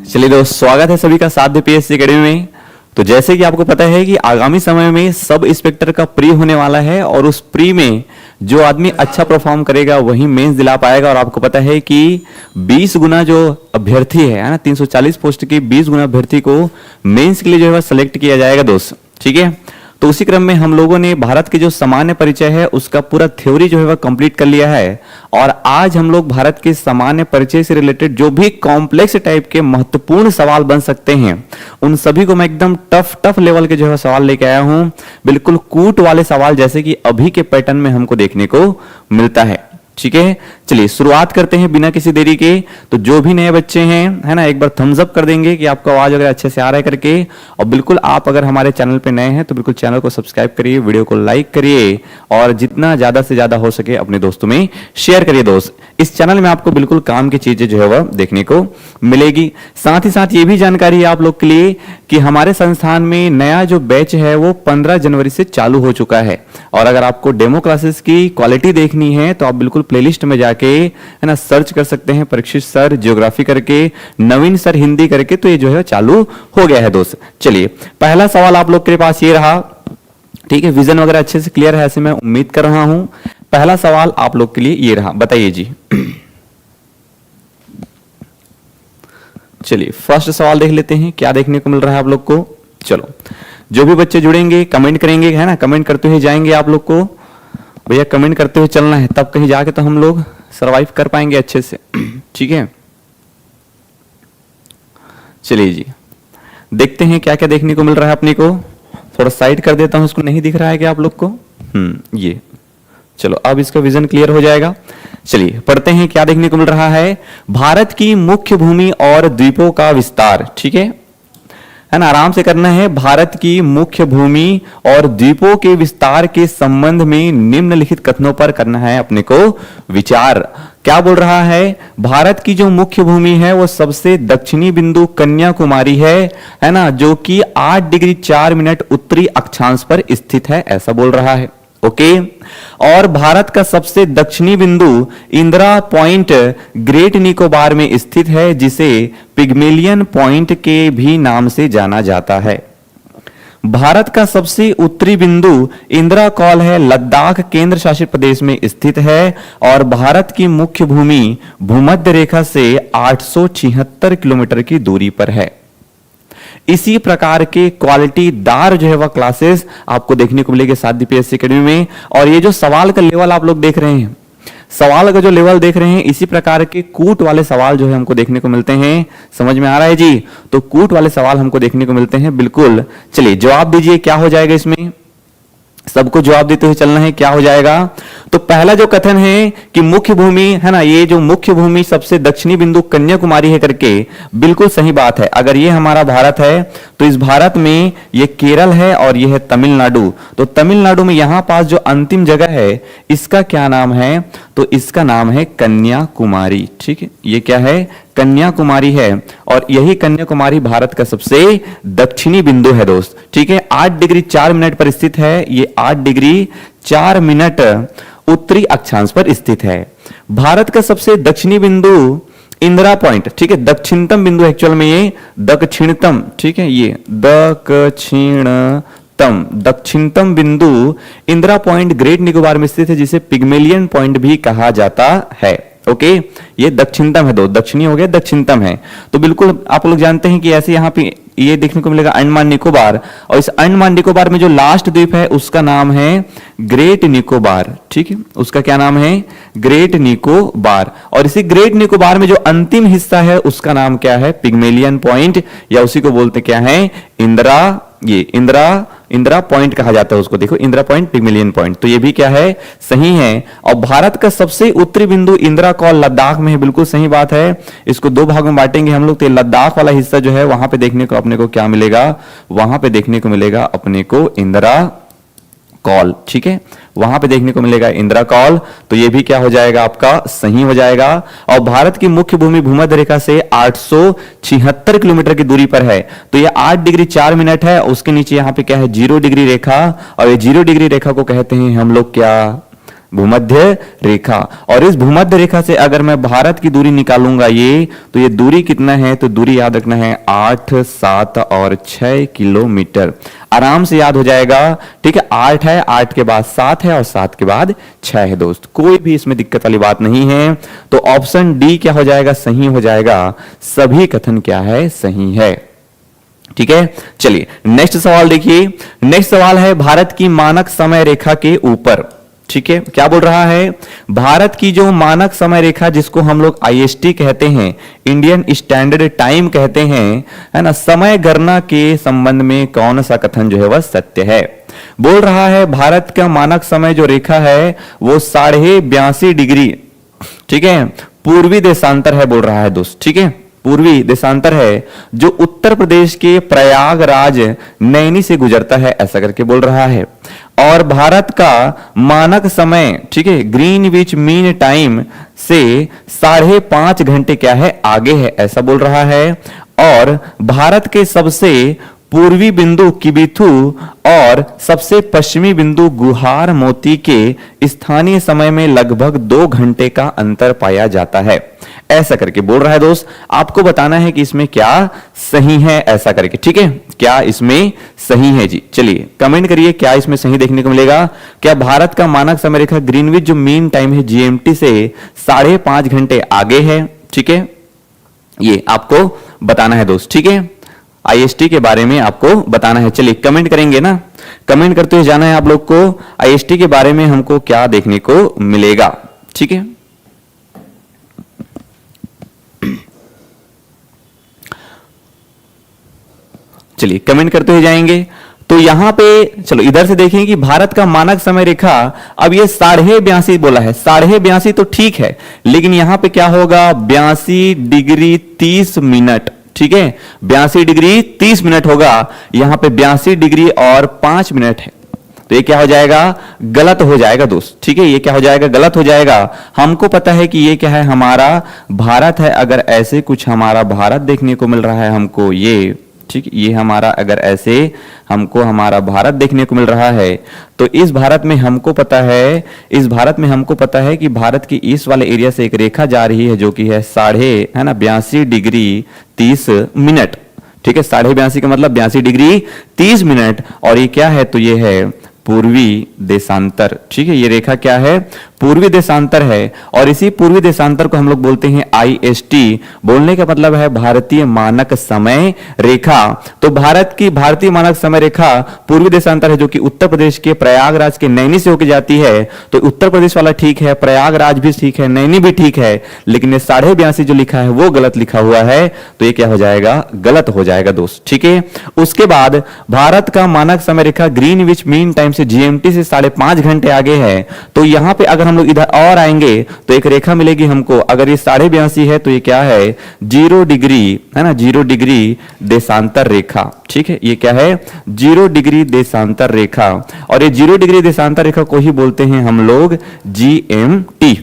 चलिए दोस्त, स्वागत है सभी का साध्य पीएससी एकेडमी में। तो जैसे कि आपको पता है कि आगामी समय में सब इंस्पेक्टर का प्री होने वाला है और उस प्री में जो आदमी अच्छा परफॉर्म करेगा वही मेंस दिला पाएगा। और आपको पता है कि 20 गुना जो अभ्यर्थी है ना, 340 पोस्ट की 20 गुना अभ्यर्थी को मेंस के लिए जो है सेलेक्ट किया जाएगा दोस्त। ठीक है, तो उसी क्रम में हम लोगों ने भारत के जो सामान्य परिचय है उसका पूरा थ्योरी जो है वह कंप्लीट कर लिया है। और आज हम लोग भारत के सामान्य परिचय से रिलेटेड जो भी कॉम्प्लेक्स टाइप के महत्वपूर्ण सवाल बन सकते हैं उन सभी को मैं एकदम टफ लेवल के जो है सवाल लेके आया हूं। बिल्कुल कूट वाले सवाल जैसे कि अभी के पैटर्न में हमको देखने को मिलता है। ठीक है, चलिए शुरुआत करते हैं बिना किसी देरी के। तो जो भी नए बच्चे हैं है ना, एक बार थम्स अप कर देंगे कि आपका आवाज अगर अच्छे से आ रहा है करके। और बिल्कुल आप अगर हमारे चैनल पे नए हैं तो बिल्कुल चैनल को सब्सक्राइब करिए, वीडियो को लाइक करिए और जितना ज्यादा से ज्यादा हो सके अपने दोस्तों में शेयर करिए। दोस्त, इस चैनल में आपको बिल्कुल काम की चीजें जो है वह देखने को मिलेगी। साथ ही साथ ये भी जानकारी है आप लोग के लिए कि हमारे संस्थान में नया जो बैच है वो 15 जनवरी से चालू हो चुका है। और अगर आपको डेमो क्लासेस की क्वालिटी देखनी है तो आप बिल्कुल प्लेलिस्ट में जाके है ना सर्च कर सकते हैं, परीक्षित सर ज्योग्राफी करके, नवीन सर हिंदी करके, तो ये जो है चालू हो गया है दोस्त। चलिए पहला सवाल आप लोग के पास ये रहा। ठीक है, विजन वगैरह अच्छे से क्लियर है ऐसे मैं उम्मीद कर रहा हूं। पहला सवाल आप लोग के लिए ये रहा, बताइए जी। चलिए फर्स्ट सवाल देख लेते हैं क्या देखने को मिल रहा है आप लोग को। चलो, जो भी बच्चे जुड़ेंगे कमेंट करेंगे है ना, कमेंट करते हुए जाएंगे। आप लोग को भैया कमेंट करते हुए चलना है, तब कहीं जाके तो हम लोग सरवाइव कर पाएंगे अच्छे से। ठीक है, चलिए जी देखते हैं क्या क्या देखने को मिल रहा है अपने को। थोड़ा साइड कर देता हूं, इसको नहीं दिख रहा है क्या आप लोग को। ये चलो अब इसका विजन क्लियर हो जाएगा। चलिए पढ़ते हैं क्या देखने को मिल रहा है। भारत की मुख्य भूमि और द्वीपों का विस्तार। ठीक है ना, आराम से करना है। भारत की मुख्य भूमि और द्वीपों के विस्तार के संबंध में निम्नलिखित कथनों पर करना है अपने को विचार। क्या बोल रहा है, भारत की जो मुख्य भूमि है वो सबसे दक्षिणी बिंदु कन्याकुमारी है ना, जो कि 8 डिग्री 4 मिनट उत्तरी अक्षांश पर स्थित है, ऐसा बोल रहा है। ओके, और भारत का सबसे दक्षिणी बिंदु इंदिरा पॉइंट ग्रेट निकोबार में स्थित है, जिसे पिग्मेलियन पॉइंट के भी नाम से जाना जाता है। भारत का सबसे उत्तरी बिंदु इंदिरा कॉल है, लद्दाख केंद्र शासित प्रदेश में स्थित है। और भारत की मुख्य भूमि भूमध्य रेखा से 876 किलोमीटर की दूरी पर है। इसी प्रकार के क्वालिटीदार जो है वह क्लासेस आपको देखने को मिलेगी साध्य पीएससी एकेडमी में। और ये जो सवाल का लेवल आप लोग देख रहे हैं, सवाल का जो लेवल देख रहे हैं, इसी प्रकार के कूट वाले सवाल जो है हमको देखने को मिलते हैं। समझ में आ रहा है जी? तो कूट वाले सवाल हमको देखने को मिलते हैं बिल्कुल। चलिए जवाब दीजिए क्या हो जाएगा इसमें, सबको जवाब देते हुए चलना है, क्या हो जाएगा। तो पहला जो कथन है कि मुख्य भूमि है ना, ये जो मुख्य भूमि सबसे दक्षिणी बिंदु कन्याकुमारी है करके, बिल्कुल सही बात है। अगर ये हमारा भारत है तो इस भारत में ये केरल है और ये है तमिलनाडु। तो तमिलनाडु में यहां पास जो अंतिम जगह है इसका क्या नाम है, तो इसका नाम है कन्याकुमारी। ठीक है, ये क्या है, कन्याकुमारी है। और यही कन्याकुमारी भारत का सबसे दक्षिणी बिंदु है दोस्त। ठीक है, 8 डिग्री 4 मिनट पर स्थित है। ये 8 डिग्री 4 मिनट उत्तरी अक्षांश पर स्थित है। भारत का सबसे दक्षिणी बिंदु इंदिरा पॉइंट। ठीक है, दक्षिणतम बिंदु एक्चुअल में ये दक्षिणतम, ठीक है, ये दक्षिणतम बिंदु इंदिरा पॉइंट ग्रेट निकोबार में स्थित है, जिसे पिग्मेलियन पॉइंट भी कहा जाता है। ओके, ये दक्षिणतम है, दो दक्षिणी हो गया, दक्षिणतम है। तो बिल्कुल आप लोग जानते हैं कि ऐसे यहां पे ये देखने को मिलेगा अंडमान निकोबार। और इस अंडमान निकोबार में जो लास्ट द्वीप है उसका नाम है ग्रेट निकोबार। ठीक है, उसका क्या नाम है, ग्रेट निकोबार। और इसी ग्रेट निकोबार में जो अंतिम हिस्सा है उसका नाम क्या है, पिग्मेलियन पॉइंट, या उसी को बोलते क्या है, इंदिरा, ये इंदिरा पॉइंट कहा जाता है उसको। देखो इंदिरा पॉइंट, पिग्मेलियन पॉइंट, तो ये भी क्या है, सही है। और भारत का सबसे उत्तरी बिंदु इंदिरा कॉल लद्दाख में है, बिल्कुल सही बात है। इसको दो भागों में बांटेंगे हम लोग, तो लद्दाख वाला हिस्सा जो है वहां पे देखने को अपने को क्या मिलेगा, वहां पे देखने को मिलेगा अपने को इंदिरा कॉल। ठीक है, वहां पे देखने को मिलेगा इंदिरा कॉल। तो ये भी क्या हो जाएगा, आपका सही हो जाएगा। और भारत की मुख्य भूमि भूमध्य रेखा से 876 किलोमीटर की दूरी पर है। तो ये 8 डिग्री 4 मिनट है। उसके नीचे यहाँ पे क्या है, 0 डिग्री रेखा। और ये 0 डिग्री रेखा को कहते हैं हम लोग क्या, भूमध्य रेखा। और इस भूमध्य रेखा से अगर मैं भारत की दूरी निकालूंगा ये, तो ये दूरी कितना है, तो दूरी याद रखना है 8, 7 और 6 किलोमीटर। आराम से याद हो जाएगा, ठीक है। 8 है, 8 के बाद 7 है और 7 के बाद 6 है दोस्त, कोई भी इसमें दिक्कत वाली बात नहीं है। तो ऑप्शन डी क्या हो जाएगा, सही हो जाएगा। सभी कथन क्या है, सही है। ठीक है, चलिए नेक्स्ट सवाल देखिए। नेक्स्ट सवाल है भारत की मानक समय रेखा के ऊपर। ठीक है, क्या बोल रहा है, भारत की जो मानक समय रेखा जिसको हम लोग आईएसटी कहते हैं, इंडियन स्टैंडर्ड टाइम कहते हैं, है ना, समय गणना के संबंध में कौन सा कथन जो है वह सत्य है। बोल रहा है भारत का मानक समय जो रेखा है वो 82.5 डिग्री, ठीक है, पूर्वी देशांतर है बोल रहा है दोस्त। ठीक है, पूर्वी देशांतर है जो उत्तर प्रदेश के प्रयागराज नैनी से गुजरता है, ऐसा करके बोल रहा है। और भारत का मानक समय, ठीक है, ग्रीनविच मीन टाइम से 5.5 घंटे क्या है, आगे है, ऐसा बोल रहा है। और भारत के सबसे पूर्वी बिंदु किबिथु और सबसे पश्चिमी बिंदु गुहार मोती के स्थानीय समय में लगभग 2 घंटे का अंतर पाया जाता है, ऐसा करके बोल रहा है दोस्त। आपको बताना है कि इसमें क्या सही है, ऐसा करके। ठीक है, क्या इसमें सही है जी, चलिए कमेंट करिए क्या इसमें सही देखने को मिलेगा। क्या भारत का मानक समय रेखा ग्रीनविच जो मीन टाइम है जीएमटी से 5.5 घंटे आगे है, ठीक है, ये आपको बताना है दोस्त। ठीक है, आईएसटी के बारे में आपको बताना है। चलिए कमेंट करेंगे ना, कमेंट करते हुए जाना है आप लोग को आईएसटी के बारे में हमको क्या देखने को मिलेगा। ठीक है, चलिए कमेंट करते हुए जाएंगे। तो यहां पे चलो इधर से देखें कि भारत का मानक समय रेखा, अब ये 82.5 बोला है, 82.5 तो ठीक है, लेकिन यहां पे क्या होगा, 82 डिग्री 30 मिनट। ठीक है, 82 डिग्री 30 मिनट होगा, यहां पे 82 डिग्री और 5 मिनट है, तो ये क्या हो जाएगा, गलत हो जाएगा दोस्त। ठीक है, ये क्या हो जाएगा, गलत हो जाएगा। हमको पता है कि ये क्या है, हमारा भारत है। अगर ऐसे कुछ हमारा भारत देखने को मिल रहा है हमको, ये ठीक, ये हमारा अगर ऐसे हमको हमारा भारत देखने को मिल रहा है, तो इस भारत में हमको पता है, इस भारत में हमको पता है कि भारत की इस वाले एरिया से एक रेखा जा रही है जो कि है 82 डिग्री 30 मिनट। ठीक है, 82.5 का मतलब 82 डिग्री 30 मिनट। और ये क्या है, तो ये है पूर्वी देशांतर। ठीक है, ये रेखा क्या है, पूर्वी देशांतर है। और इसी पूर्वी देशांतर को हम लोग बोलते हैं आईएसटी। बोलने का मतलब है भारतीय मानक समय रेखा। तो भारत की भारतीय मानक समय रेखा पूर्वी देशांतर है जो कि उत्तर प्रदेश के प्रयागराज के नैनी से होकर जाती है। तो उत्तर प्रदेश वाला ठीक है, प्रयागराज भी ठीक है, नैनी भी ठीक है, लेकिन ये 82.5 जो लिखा है वो गलत लिखा हुआ है, तो ये क्या हो जाएगा, गलत हो जाएगा दोस्त। ठीक है, उसके बाद भारत का मानक समय रेखा ग्रीनविच मीन टाइम से जीएमटी से 5.5 घंटे आगे है। तो यहां पे अगर हम लोग इधर और आएंगे तो एक रेखा मिलेगी हमको, अगर ये 82.5 है तो ये क्या है, 0 डिग्री है ना, 0 डिग्री देशांतर रेखा। ठीक है, ये क्या है, 0 डिग्री देशांतर रेखा। और ये 0 डिग्री देशांतर रेखा को ही बोलते हैं हम लोग जीएमटी।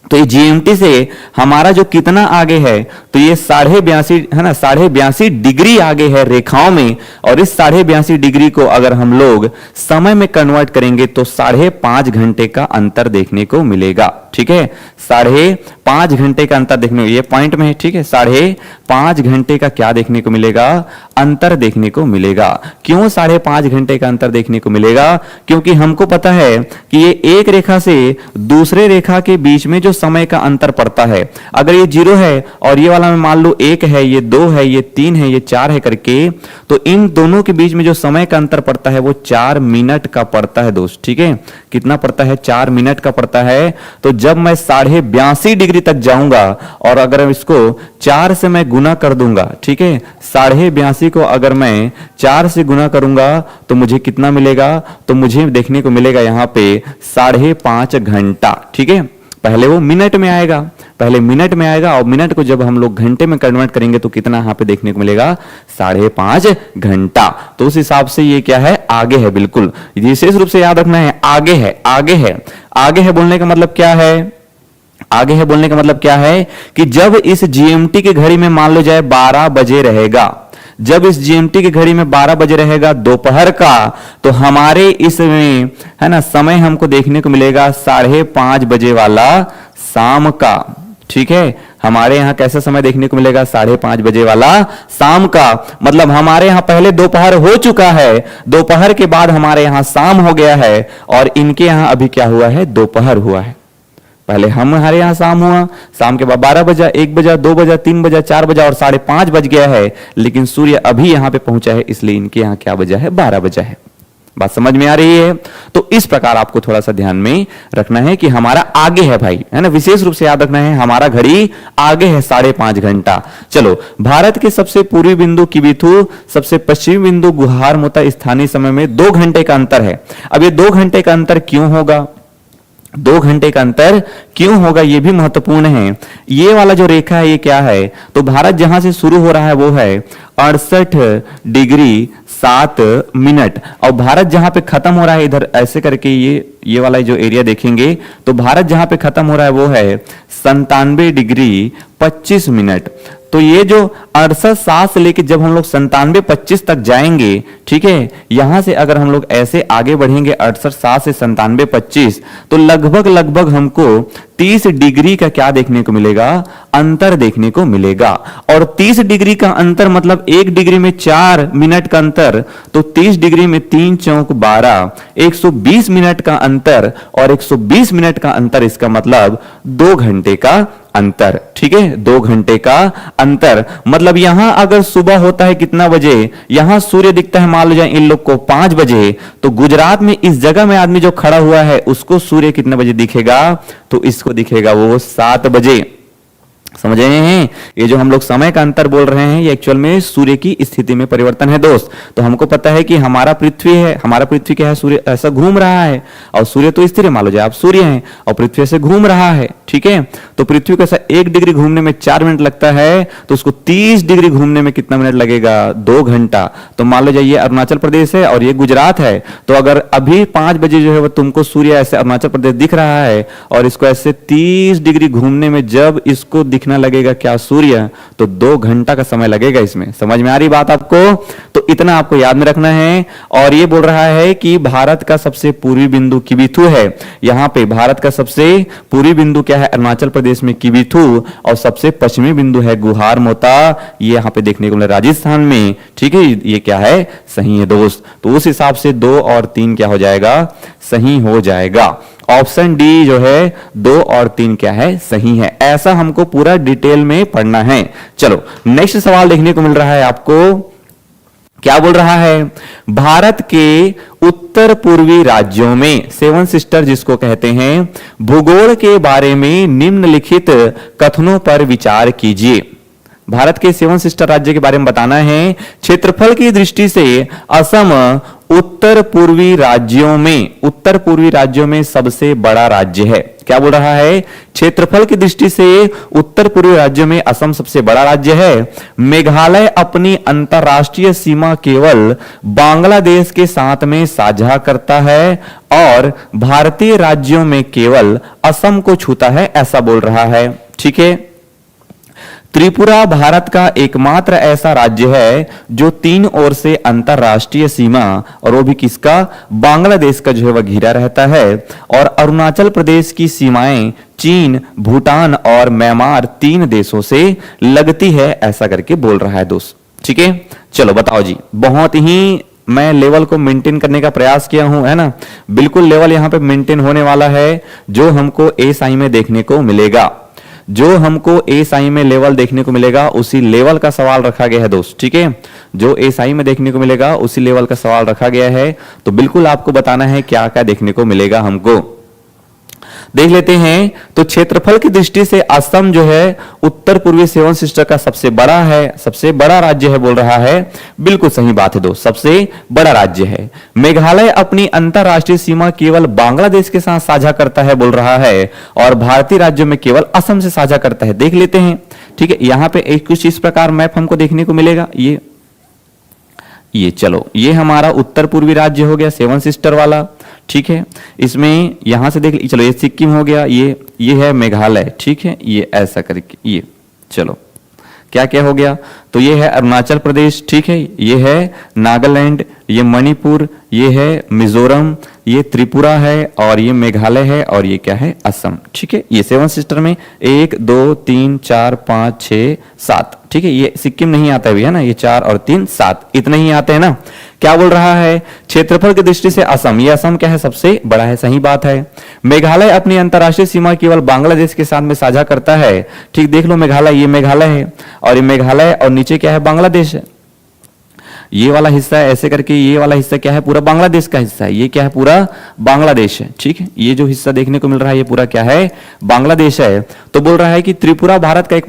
तो ये जीएमटी से हमारा जो कितना आगे है, तो ये 82.5 है ना, 82.5 डिग्री आगे है रेखाओं में। और इस 82.5 डिग्री को अगर हम लोग समय में कन्वर्ट करेंगे तो 5.5 घंटे का अंतर देखने को मिलेगा। ठीक है, 5.5 घंटे का अंतर देखने को, ये पॉइंट में है। ठीक है, 5.5 घंटे का क्या देखने को मिलेगा, अंतर देखने को मिलेगा। क्यों 5.5 घंटे का अंतर देखने को मिलेगा, क्योंकि हमको पता है कि ये एक रेखा से दूसरे रेखा के बीच में जो समय का अंतर पड़ता है, अगर ये 0 है और ये वाला में मान लो 1 है, ये 2 है, ये 3 है, ये 4 है करके, तो इन दोनों के बीच में जो समय का अंतर पड़ता है वो 4 मिनट का पड़ता है दोस्त। ठीक है, कितना पड़ता है, 4 मिनट का पड़ता है। तो जब मैं 82.5 डिग्री तक जाऊंगा और अगर इसको 4 से मैं गुना कर दूंगा, ठीक है, 82.5 को अगर मैं 4 से गुना करूंगा तो मुझे कितना मिलेगा, तो मुझे देखने को मिलेगा यहाँ पे 5.5 घंटा। ठीक है, पहले वो मिनट में आएगा, पहले मिनट में आएगा, और मिनट को जब हम लोग घंटे में कन्वर्ट करेंगे तो कितना यहाँ पे देखने को मिलेगा, 5.5 घंटा। तो उस हिसाब से ये क्या है, आगे है। बिल्कुल विशेष रूप से याद रखना है, आगे है, आगे है। आगे है बोलने का मतलब क्या है, आगे है बोलने का मतलब क्या है कि जब इस जीएमटी की घड़ी में मान लो जाए 12 बजे रहेगा, जब इस जीएमटी की घड़ी में 12 बजे रहेगा दोपहर का, तो हमारे इसमें है ना समय हमको देखने को मिलेगा 5:30 बजे वाला शाम का। ठीक है, हमारे यहाँ कैसा समय देखने को मिलेगा? 5:30 बजे वाला शाम का। मतलब हमारे यहाँ पहले दोपहर हो चुका है, दोपहर के बाद हमारे यहाँ शाम हो गया है, और इनके यहाँ अभी क्या हुआ है? दोपहर हुआ है। पहले हमारे यहाँ शाम हुआ, शाम के बाद 12 बजा, 1 बजा, 2 बजा, 3 बजा, 4 बजा और 5:30 बज गया है, लेकिन सूर्य अभी यहाँ पे पहुंचा है, इसलिए इनके यहाँ क्या बजा है? 12 बजा है। बात समझ में आ रही है? तो इस प्रकार आपको थोड़ा सा ध्यान में रखना है कि हमारा आगे है भाई, है ना, विशेष रूप से याद रखना है, हमारा घड़ी आगे है 5.5 घंटा। चलो, भारत के सबसे पूर्वी बिंदु किबिथु, सबसे पश्चिमी बिंदु गुहार मोता स्थानीय समय में 2 घंटे का अंतर है। अब ये 2 घंटे का अंतर क्यों होगा? 2 घंटे का अंतर क्यों होगा, यह भी महत्वपूर्ण है। ये वाला जो रेखा है ये क्या है? तो भारत जहां से शुरू हो रहा है वो है 68 डिग्री 7 मिनट, और भारत जहां पे खत्म हो रहा है, इधर ऐसे करके ये वाला जो एरिया देखेंगे, तो भारत जहां पे खत्म हो रहा है वो है 97 डिग्री 25 मिनट। तो ये जो 68 से लेके जब हम लोग 97-25 तक जाएंगे, ठीक है, यहां से अगर हम लोग ऐसे आगे बढ़ेंगे 68 से 97-25, तो लगभग हमको 30 डिग्री का क्या देखने को मिलेगा? अंतर देखने को मिलेगा। और 30 डिग्री का अंतर मतलब 1 डिग्री में 4 मिनट का अंतर, तो 30 डिग्री में 3 चौक 12, 120 मिनट का अंतर, और 120 मिनट का अंतर, इसका मतलब 2 घंटे का अंतर। ठीक है, 2 घंटे का अंतर। मतलब यहां अगर सुबह होता है कितना बजे? यहां सूर्य दिखता है मान लो जाए इन लोग को 5 बजे, तो गुजरात में इस जगह में आदमी जो खड़ा हुआ है उसको सूर्य कितने बजे दिखेगा? तो इसको दिखेगा वो 7 बजे। समझ रहे हैं? ये जो हम लोग समय का अंतर बोल रहे हैं, ये एक्चुअल में सूर्य की स्थिति में परिवर्तन है दोस्त। तो हमको पता है कि हमारा पृथ्वी है, हमारा पृथ्वी क्या है? सूर्य ऐसा घूम रहा है, और सूर्य तो स्थिर है, मान लो जाए आप सूर्य हैं और पृथ्वी ऐसे घूम रहा है। ठीक है, तो पृथ्वी को ऐसा 1 डिग्री घूमने में 4 मिनट लगता है, तो उसको 30 डिग्री घूमने में कितना मिनट लगेगा? 2 घंटा। तो मान लो जाइए अरुणाचल प्रदेश है और ये गुजरात है, तो अगर अभी 5 बजे जो है वो तुमको सूर्य ऐसे अरुणाचल प्रदेश दिख रहा है, और इसको ऐसे 30 डिग्री घूमने में जब इसको दिखना लगेगा क्या? सूर्य, तो 2 घंटा का समय लगेगा इसमें। समझ में आ रही बात आपको? तो इतना आपको याद में रखना है। और ये बोल रहा है कि भारत का सबसे पूर्वी बिंदु किबिथु है। यहां पे भारत का सबसे पूर्वी बिंदु क्या है? अरुणाचल प्रदेश में किबिथु, और सबसे पश्चिमी बिंदु है गुहार मोता, ये यहां पे देखने को मिला राजस्थान में। ठीक है, ये क्या है? सही है दोस्त। तो उस हिसाब से 2 और 3 क्या हो जाएगा? सही हो जाएगा। ऑप्शन डी जो है 2 और 3 क्या है? सही है। ऐसा हमको पूरा डिटेल में पढ़ना है। चलो, नेक्स्ट सवाल देखने को मिल रहा है आपको। क्या बोल रहा है? भारत के उत्तर पूर्वी राज्यों में, 7 सिस्टर जिसको कहते हैं, भूगोल के बारे में निम्नलिखित कथनों पर विचार कीजिए। भारत के 7 सिस्टर राज्य के बारे में बताना है। क्षेत्रफल की दृष्टि से असम उत्तर पूर्वी राज्यों में सबसे बड़ा राज्य है। क्या बोल रहा है? क्षेत्रफल की दृष्टि से उत्तर पूर्वी राज्यों में असम सबसे बड़ा राज्य है। मेघालय अपनी अंतरराष्ट्रीय सीमा केवल बांग्लादेश के साथ में साझा करता है, और भारतीय राज्यों में केवल असम को छूता है, ऐसा बोल रहा है। ठीक है, त्रिपुरा भारत का एकमात्र ऐसा राज्य है जो 3 ओर से अंतरराष्ट्रीय सीमा, और वो भी किसका? बांग्लादेश का जो है वह घिरा रहता है। और अरुणाचल प्रदेश की सीमाएं चीन, भूटान और म्यांमार 3 देशों से लगती है, ऐसा करके बोल रहा है दोस्त। ठीक है, चलो बताओ जी। बहुत ही मैं लेवल को मेंटेन करने का प्रयास किया हूं, है ना। बिल्कुल लेवल यहां पे मेंटेन होने वाला है। जो हमको एएसआई में देखने को मिलेगा, जो हमको एएसआई में लेवल देखने को मिलेगा, उसी लेवल का सवाल रखा गया है दोस्त। ठीक है, जो एएसआई में देखने को मिलेगा उसी लेवल का सवाल रखा गया है। तो बिल्कुल आपको बताना है क्या क्या देखने को मिलेगा हमको। देख लेते हैं। तो क्षेत्रफल की दृष्टि से असम जो है उत्तर पूर्वी 7 सिस्टर का सबसे बड़ा है, सबसे बड़ा राज्य है बोल रहा है। बिल्कुल सही बात है दोस्त, सबसे बड़ा राज्य है। मेघालय अपनी अंतरराष्ट्रीय सीमा केवल बांग्लादेश के साथ साझा करता है बोल रहा है, और भारतीय राज्यों में केवल असम से साझा करता है। देख लेते हैं। ठीक है, यहां पे एक कुछ इस प्रकार मैप हमको देखने को मिलेगा। ये चलो, ये हमारा उत्तर पूर्वी राज्य हो गया 7 सिस्टर वाला। ठीक है, इसमें यहां से देख, चलो ये सिक्किम हो गया, ये है मेघालय। ठीक है, ये ऐसा करके, ये चलो क्या क्या हो गया? तो ये है अरुणाचल प्रदेश, ठीक है, ये है नागालैंड, ये मणिपुर, ये है मिजोरम, ये त्रिपुरा है और ये मेघालय है और ये क्या है? असम, ठीक है। ये 7 सिस्टर में 1 2 3 4 5 6 7, ठीक है। ये सिक्किम नहीं आता है ना, ये 4 और 3 7 इतने ही आते हैं ना। क्या बोल रहा है? क्षेत्रफल की दृष्टि से असम, ये असम क्या है? सबसे बड़ा है, सही बात है। मेघालय अपनी अंतर्राष्ट्रीय सीमा केवल बांग्लादेश के साथ में साझा करता है, ठीक, देख लो मेघालय, ये मेघालय है और ये मेघालय और नीचे क्या है? बांग्लादेश है। ये वाला हिस्सा है ऐसे करके, ये वाला हिस्सा क्या है? पूरा बांग्लादेश का हिस्सा है, ये क्या है? पूरा बांग्लादेश है, ठीक है। ये जो हिस्सा देखने को मिल रहा है ये पूरा क्या है? बांग्लादेश है। तो बोल रहा है कि त्रिपुरा भारत का एक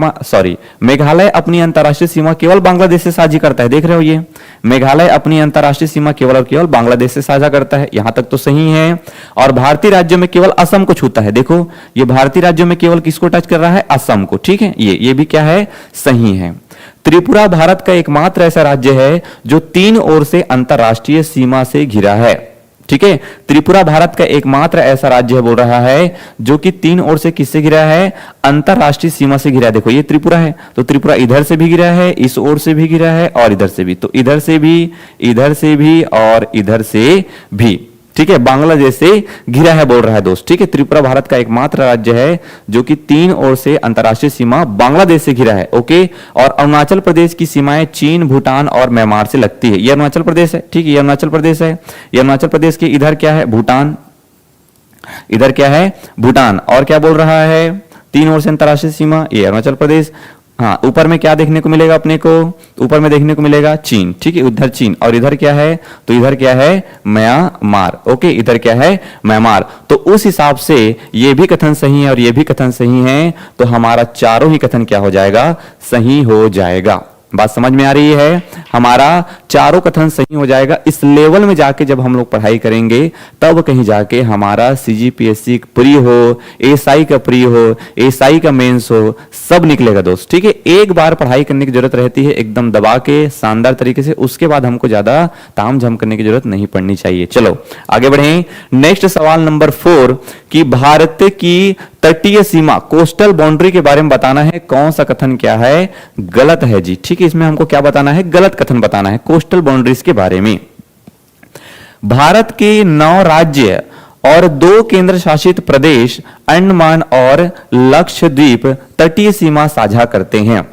मेघालय अपनी अंतर्राष्ट्रीय सीमा केवल बांग्लादेश से साझी करता है, देख रहे हो, ये मेघालय अपनी अंतर्राष्ट्रीय सीमा केवल और केवल बांग्लादेश से साझा करता है, यहां तक तो सही है। और भारतीय राज्यों में केवल असम को छूता है, देखो ये भारतीय राज्यों में केवल किसको टच कर रहा है? असम को, ठीक है। ये भी क्या है? सही है। त्रिपुरा भारत का एकमात्र ऐसा राज्य है जो 3 ओर से अंतरराष्ट्रीय सीमा से घिरा है, ठीक है। त्रिपुरा भारत का एकमात्र ऐसा राज्य है, बोल रहा है, जो कि 3 ओर से किससे घिरा है? अंतरराष्ट्रीय सीमा से घिरा है। देखो ये त्रिपुरा है, तो त्रिपुरा इधर से भी घिरा है, इस ओर से भी घिरा है और इधर से भी, तो इधर से भी, इधर से भी और इधर से भी, ठीक है, बांग्लादेश से घिरा है, बोल रहा है दोस्त, ठीक है। त्रिपुरा भारत का एकमात्र राज्य है जो कि 3 ओर से अंतरराष्ट्रीय सीमा बांग्लादेश से घिरा है, ओके। और अरुणाचल प्रदेश की सीमाएं चीन, भूटान और म्यांमार से लगती है। ये अरुणाचल प्रदेश है, ठीक है, ये अरुणाचल प्रदेश है। ये अरुणाचल प्रदेश के इधर क्या है? भूटान, इधर क्या है? भूटान। और क्या बोल रहा है? 3 ओर से अंतरराष्ट्रीय सीमा, ये अरुणाचल प्रदेश। हाँ, ऊपर में क्या देखने को मिलेगा अपने को? ऊपर में देखने को मिलेगा चीन, ठीक है, उधर चीन। और इधर क्या है? तो इधर क्या है? म्यांमार, ओके, इधर क्या है? म्यांमार। तो उस हिसाब से ये भी कथन सही है और ये भी कथन सही है, तो हमारा चारों ही कथन क्या हो जाएगा? सही हो जाएगा। बात समझ में आ रही है? हमारा चारों कथन सही हो जाएगा। इस लेवल में जाके जब हम लोग पढ़ाई करेंगे तब कहीं जाके हमारा सीजीपीएससी प्री हो, एसआई का प्री हो, एसआई का मेंस हो, सब निकलेगा दोस्त, ठीक है। एक बार पढ़ाई करने की जरूरत रहती है एकदम दबा के शानदार तरीके से, उसके बाद हमको ज्यादा ताम झाम करने की जरूरत नहीं पड़नी चाहिए। चलो आगे बढ़े। नेक्स्ट सवाल नंबर 4 कि भारत की तटीय सीमा, कोस्टल बाउंड्री के बारे में बताना है। कौन सा कथन क्या है? गलत है जी, ठीक है। इसमें हमको क्या बताना है? गलत कथन बताना है कोस्टल बाउंड्रीज के बारे में। भारत के 9 राज्य और 2 केंद्र शासित प्रदेश अंडमान और लक्षद्वीप तटीय सीमा साझा करते हैं,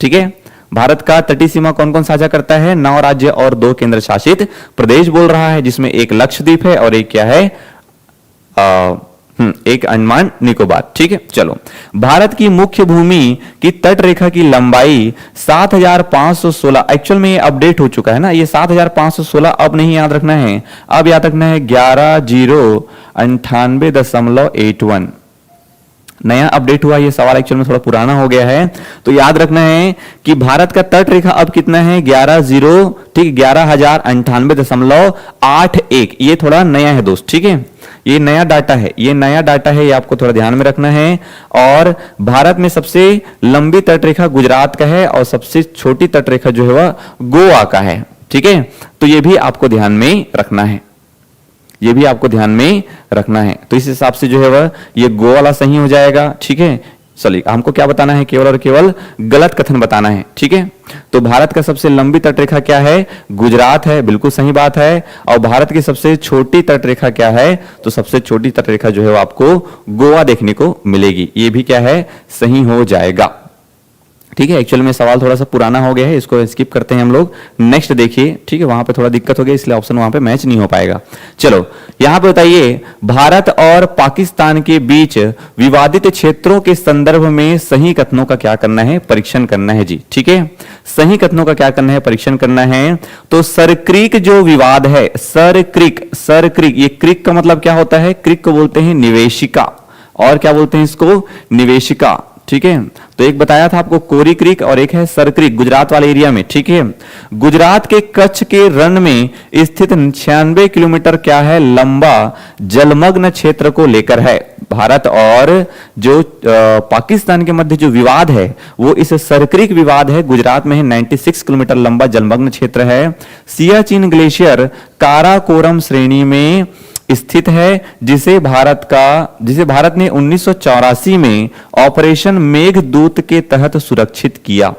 ठीक है। भारत का तटीय सीमा कौन कौन साझा करता है? 9 राज्य और 2 केंद्र शासित प्रदेश बोल रहा है, जिसमें एक लक्षद्वीप है और एक क्या है? एक अंडमान निकोबार, ठीक है। चलो, भारत की मुख्य भूमि की तट रेखा की लंबाई 7516, एक्चुअल में ये अपडेट हो चुका है ना, ये 7516 अब नहीं याद रखना है, अब याद रखना है 11,098.81। नया अपडेट हुआ, ये सवाल एक्चुअल में थोड़ा पुराना हो गया है, तो याद रखना है कि भारत का तट रेखा अब कितना है? 11,098.81। ये थोड़ा नया है दोस्त, ठीक है, ये नया डाटा है, ये नया डाटा है, ये आपको थोड़ा ध्यान में रखना है। और भारत में सबसे लंबी तट रेखा गुजरात का है और सबसे छोटी तट रेखा जो है वह गोवा का है, ठीक है। तो ये भी आपको ध्यान में रखना है, ये भी आपको ध्यान में रखना है। तो इस हिसाब से जो है वह ये गो वाला सही हो जाएगा, ठीक है। चलिए, हमको क्या बताना है? केवल और केवल गलत कथन बताना है, ठीक है। तो भारत का सबसे लंबी तटरेखा क्या है? गुजरात है, बिल्कुल सही बात है। और भारत की सबसे छोटी तटरेखा क्या है? तो सबसे छोटी तटरेखा जो है वो आपको गोवा देखने को मिलेगी, ये भी क्या है? सही हो जाएगा, ठीक है। एक्चुअल में सवाल थोड़ा सा पुराना हो गया है, इसको स्किप करते हैं हम लोग। नेक्स्ट देखिए, ठीक है, वहां पे थोड़ा दिक्कत हो गया, इसलिए ऑप्शन वहां पे मैच नहीं हो पाएगा। चलो यहां पे बताइए, भारत और पाकिस्तान के बीच विवादित क्षेत्रों के संदर्भ में सही कथनों का क्या करना है? परीक्षण करना है जी, ठीक है। सही कथनों का क्या करना है? परीक्षण करना है। तो सर क्रीक जो विवाद है, सर क्रीक, ये क्रीक का मतलब क्या होता है? क्रीक को बोलते हैं निवेशिका, और क्या बोलते हैं इसको? निवेशिका, ठीक है। तो एक बताया था आपको कोरी क्रीक और एक है सर क्रीक, गुजरात वाले एरिया में, ठीक है। गुजरात के कच्छ के रण में स्थित 96 किलोमीटर क्या है? लंबा जलमग्न क्षेत्र को लेकर है। भारत और जो पाकिस्तान के मध्य जो विवाद है वो इस सरक्रीक विवाद है, गुजरात में है। 96 किलोमीटर लंबा जलमग्न क्षेत्र है। सियाचिन ग्लेशियर काराकोरम श्रेणी में स्थित है, जिसे भारत ने 1984 में ऑपरेशन मेघदूत के तहत सुरक्षित किया,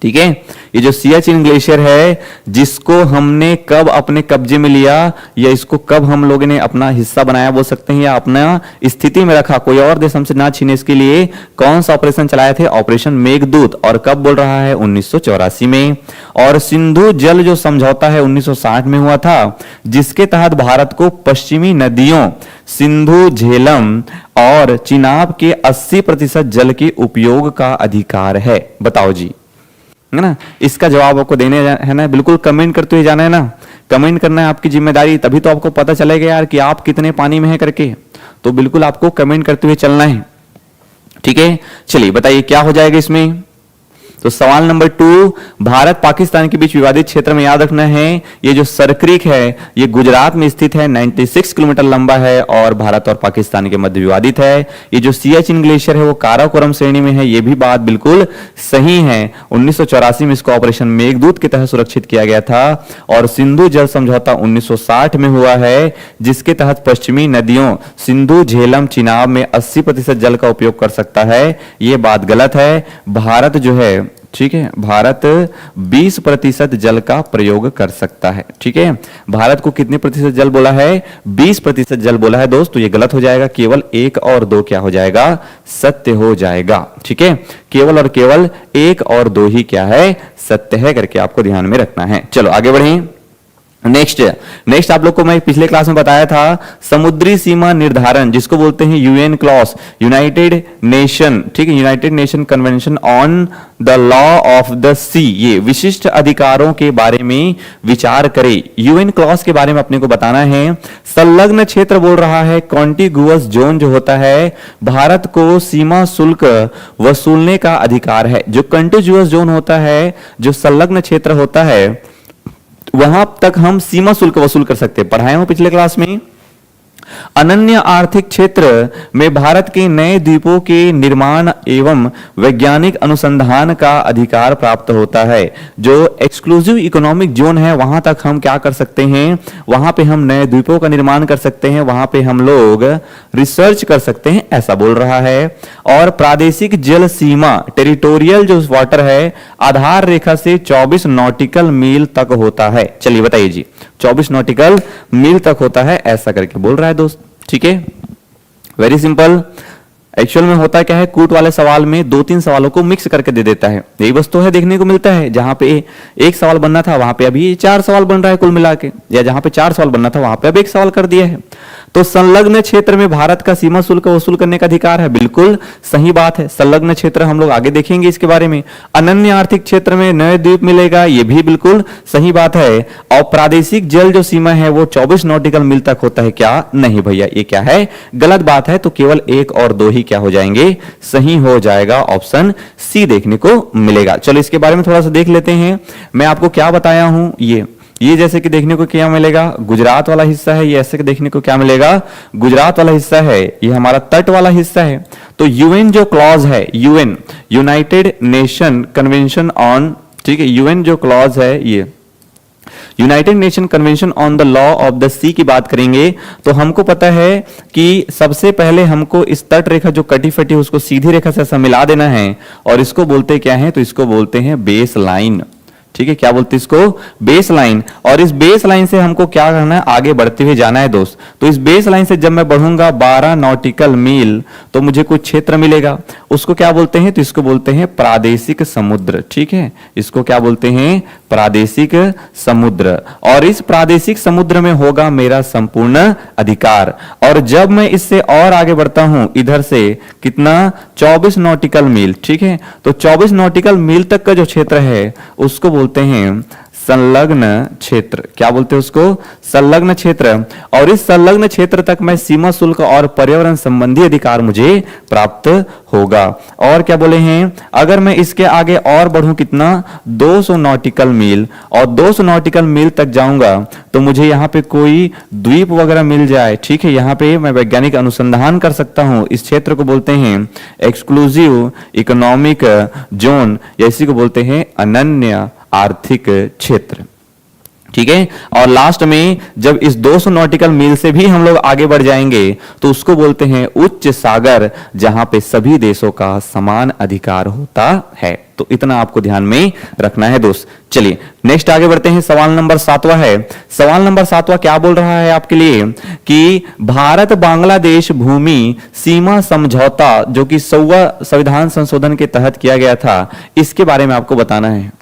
ठीक है। ये जो सियाचिन ग्लेशियर है, जिसको हमने कब अपने कब्जे में लिया या इसको कब हम लोगों ने अपना हिस्सा बनाया बोल सकते हैं, या अपना स्थिति में रखा, कोई और देश हमसे ना छीने, इसके लिए कौन सा ऑपरेशन चलाए थे? ऑपरेशन मेघदूत। और कब बोल रहा है? 1984 में। और सिंधु जल जो समझौता है 1960 में हुआ था, जिसके तहत भारत को पश्चिमी नदियों सिंधु, झेलम और चिनाब के 80% जल के उपयोग का अधिकार है। बताओ जी, है ना? इसका जवाब आपको देने है ना, बिल्कुल कमेंट करते हुए जाना है ना, कमेंट करना है आपकी जिम्मेदारी, तभी तो आपको पता चलेगा यार कि आप कितने पानी में है करके। तो बिल्कुल आपको कमेंट करते हुए चलना है, ठीक है। चलिए बताइए क्या हो जाएगा इसमें। तो सवाल नंबर 2, भारत पाकिस्तान के बीच विवादित क्षेत्र में याद रखना है, ये जो सरक्रीक है ये गुजरात में स्थित है, 96 किलोमीटर लंबा है और भारत और पाकिस्तान के मध्य विवादित है। ये जो सियाचिन ग्लेशियर है वो काराकोरम श्रेणी में है, ये भी बात बिल्कुल सही है। 1984 में इसको ऑपरेशन मेघदूत के तहत सुरक्षित किया गया था। और सिंधु जल समझौता 1960 में हुआ है, जिसके तहत पश्चिमी नदियों सिंधु, झेलम, चिनाब में 80% जल का उपयोग कर सकता है। ये बात गलत है। भारत जो है, ठीक है, भारत 20% जल का प्रयोग कर सकता है। ठीक है, भारत को कितने प्रतिशत जल बोला है? 20% जल बोला है दोस्त, तो ये गलत हो जाएगा। केवल 1 और 2 क्या हो जाएगा? सत्य हो जाएगा। ठीक है, केवल और केवल 1 और 2 ही क्या है? सत्य है करके आपको ध्यान में रखना है। चलो आगे बढ़ें। नेक्स्ट आप लोग को मैं पिछले क्लास में बताया था, समुद्री सीमा निर्धारण, जिसको बोलते हैं यूएन क्लॉज, यूनाइटेड नेशन, ठीक है, united nation convention on the law of the sea. ये विशिष्ट अधिकारों के बारे में विचार करे। यूएन क्लॉज के बारे में अपने को बताना है। संलग्न क्षेत्र बोल रहा है, कॉन्टिगुअस जोन जो होता है, भारत को सीमा शुल्क वसूलने का अधिकार है। जो कॉन्टिगुअस जोन होता है, जो संलग्न क्षेत्र होता है, वहां तक हम सीमा शुल्क वसूल कर सकते हैं। पढ़ाए हो पिछले क्लास में। अनन्य आर्थिक क्षेत्र में भारत के नए द्वीपों के निर्माण एवं वैज्ञानिक अनुसंधान का अधिकार प्राप्त होता है। जो एक्सक्लूसिव इकोनॉमिक जोन है, वहां तक हम क्या कर सकते हैं? वहां पे हम नए द्वीपों का निर्माण कर सकते हैं, वहां पे हम लोग रिसर्च कर सकते हैं, ऐसा बोल रहा है। और प्रादेशिक जल सीमा, टेरिटोरियल जो वाटर है, आधार रेखा से 24 नॉटिकल मील तक होता है। चलिए बताइए जी, 24 नॉटिकल मील तक होता है, ऐसा करके बोल रहा है दोस्त। ठीक है, वेरी सिंपल। एक्चुअल में होता क्या है, कूट वाले सवाल में 2-3 सवालों को मिक्स करके दे देता है। यही बस तो है, देखने को मिलता है। जहां पे एक सवाल बनना था वहां पे अभी 4 सवाल बन रहा है कुल मिला के, या जहां पे 4 सवाल बनना था वहां पे अब 1 सवाल कर दिया है। तो संलग्न क्षेत्र में भारत का सीमा शुल्क वसूल करने का अधिकार है, बिल्कुल सही बात है। संलग्न क्षेत्र हम लोग आगे देखेंगे इसके बारे में। अनन्य आर्थिक क्षेत्र में नए द्वीप मिलेगा, ये भी बिल्कुल सही बात है। और प्रादेशिक जल जो सीमा है वो 24 नॉटिकल मील तक होता है क्या? नहीं भैया, ये क्या है? गलत बात है। तो केवल 1 और 2 ही क्या हो जाएंगे? सही हो जाएगा। ऑप्शन सी देखने को मिलेगा। चलो इसके बारे में थोड़ा सा देख लेते हैं। मैं आपको क्या बताया हूं, ये जैसे कि देखने को क्या मिलेगा, गुजरात वाला हिस्सा है। ये ऐसे कि देखने को क्या मिलेगा, गुजरात वाला हिस्सा है। ये हमारा तट वाला हिस्सा है। तो यूएन जो क्लॉज है, UN united nation convention on, ठीक है, यूएन जो क्लॉज है, ये united nation convention on the law of the sea की बात करेंगे तो हमको पता है कि सबसे पहले हमको इस तट रेखा जो कटी फटी उसको सीधी रेखा से ऐसा मिला देना है। और इसको बोलते क्या है? तो इसको बोलते हैं बेस लाइन। ठीक है, क्या बोलते हैं इसको? Base line. और इस बेस लाइन से हमको क्या करना है? आगे बढ़ते हुए जाना है दोस्त। तो इस बेस लाइन से जब मैं बढ़ूंगा 12 नॉटिकल मील तो मुझे कुछ क्षेत्र मिलेगा। उसको क्या बोलते हैं? तो इसको बोलते हैं प्रादेशिक समुद्र। ठीक है, इसको क्या बोलते हैं? प्रादेशिक समुद्र। और इस प्रादेशिक समुद्र में होगा मेरा संपूर्ण अधिकार। और जब मैं इससे और आगे बढ़ता हूं, इधर से कितना? 24 नॉटिकल मील। ठीक है, तो 24 नॉटिकल मील तक का जो क्षेत्र है उसको बोलते हैं संलग्न क्षेत्र। क्या बोलते हैं उसको? संलग्न क्षेत्र। और इस संलग्न क्षेत्र तक मैं सीमा शुल्क और पर्यावरण संबंधी अधिकार मुझे प्राप्त होगा। और क्या बोले हैं? अगर मैं इसके आगे और बढ़ूं कितना? 200 नॉटिकल मील, और 200 नॉटिकल मील तक जाऊंगा तो मुझे यहाँ पे कोई द्वीप वगैरह मिल जाए। ठीक है, यहाँ पे मैं वैज्ञानिक अनुसंधान कर सकता हूं। इस क्षेत्र को बोलते हैं एक्सक्लूसिव इकोनॉमिक जोन, या इसी को बोलते हैं अनन्य आर्थिक क्षेत्र। ठीक है, और लास्ट में जब इस 200 नॉटिकल मील से भी हम लोग आगे बढ़ जाएंगे तो उसको बोलते हैं उच्च सागर, जहां पे सभी देशों का समान अधिकार होता है। तो इतना आपको ध्यान में रखना है दोस्त। चलिए नेक्स्ट आगे बढ़ते हैं। सवाल नंबर 7वां है। सवाल नंबर 7वां क्या बोल रहा है आपके लिए कि भारत बांग्लादेश भूमि सीमा समझौता जो कि 100वां संविधान संशोधन के तहत किया गया था, इसके बारे में आपको बताना है।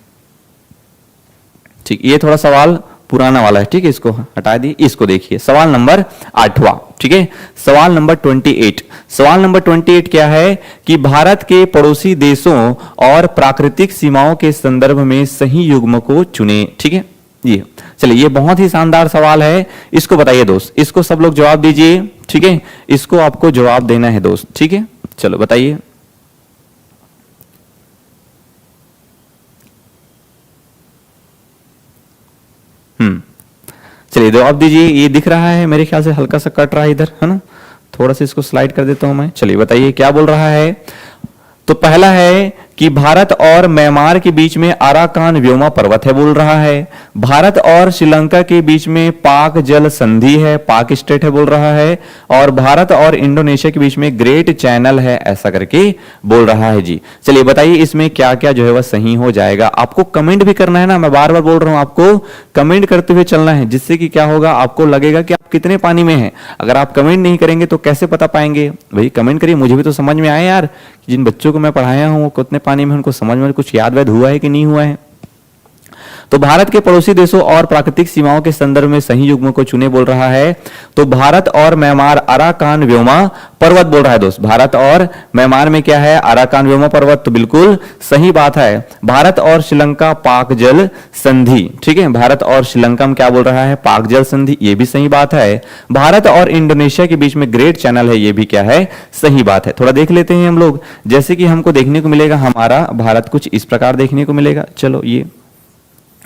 ठीक, ये थोड़ा सवाल पुराना वाला है, ठीक है, इसको हटा दी। इसको देखिए सवाल नंबर 8वां, ठीक है, सवाल नंबर 28। सवाल नंबर 28 क्या है कि भारत के पड़ोसी देशों और प्राकृतिक सीमाओं के संदर्भ में सही युग्म को चुने। ठीक है, ये चलिए ये बहुत ही शानदार सवाल है, इसको बताइए दोस्त, इसको सब लोग जवाब दीजिए। ठीक है, इसको आपको जवाब देना है दोस्त। ठीक है, चलो बताइए। चलिए जवाब दीजिए। ये दिख रहा है मेरे ख्याल से, हल्का सा कट रहा है इधर, है ना, थोड़ा सा इसको स्लाइड कर देता हूं मैं। चलिए बताइए क्या बोल रहा है। तो पहला है कि भारत और म्यांमार के बीच में अराकान व्योमा पर्वत है बोल रहा है। भारत और श्रीलंका के बीच में पाक जल संधि है, पाक स्टेट है बोल रहा है। और भारत और इंडोनेशिया के बीच में ग्रेट चैनल है, ऐसा करके बोल रहा है जी। चलिए बताइए इसमें क्या क्या जो है वह सही हो जाएगा। आपको कमेंट भी करना है ना, मैं बार बार बोल रहा हूं, आपको कमेंट करते हुए चलना है, जिससे कि क्या होगा, आपको लगेगा कि आप कितने पानी में हैं। अगर आप कमेंट नहीं करेंगे तो कैसे पता पाएंगे। भाई कमेंट करिए, मुझे भी तो समझ में आए यार, जिन बच्चों को मैं पढ़ाया हूं वो कितने पानी में, उनको समझ में कुछ याद वैद हुआ है कि नहीं हुआ है। तो भारत के पड़ोसी देशों और प्राकृतिक सीमाओं के संदर्भ में सही युग्म को चुने बोल रहा है। तो भारत और म्यांमार अराकान व्योमा पर्वत बोल रहा है दोस्त। भारत और म्यांमार में क्या है, अराकान व्योमा पर्वत, तो बिल्कुल सही बात है। भारत और श्रीलंका पाक जल संधि, ठीक है, भारत और श्रीलंका में क्या बोल रहा है, पाक जल संधि, ये भी सही बात है। भारत और इंडोनेशिया के बीच में ग्रेट चैनल है, ये भी क्या है, सही बात है। थोड़ा देख लेते हैं हम लोग, जैसे कि हमको देखने को मिलेगा हमारा भारत कुछ इस प्रकार देखने को मिलेगा। चलो ये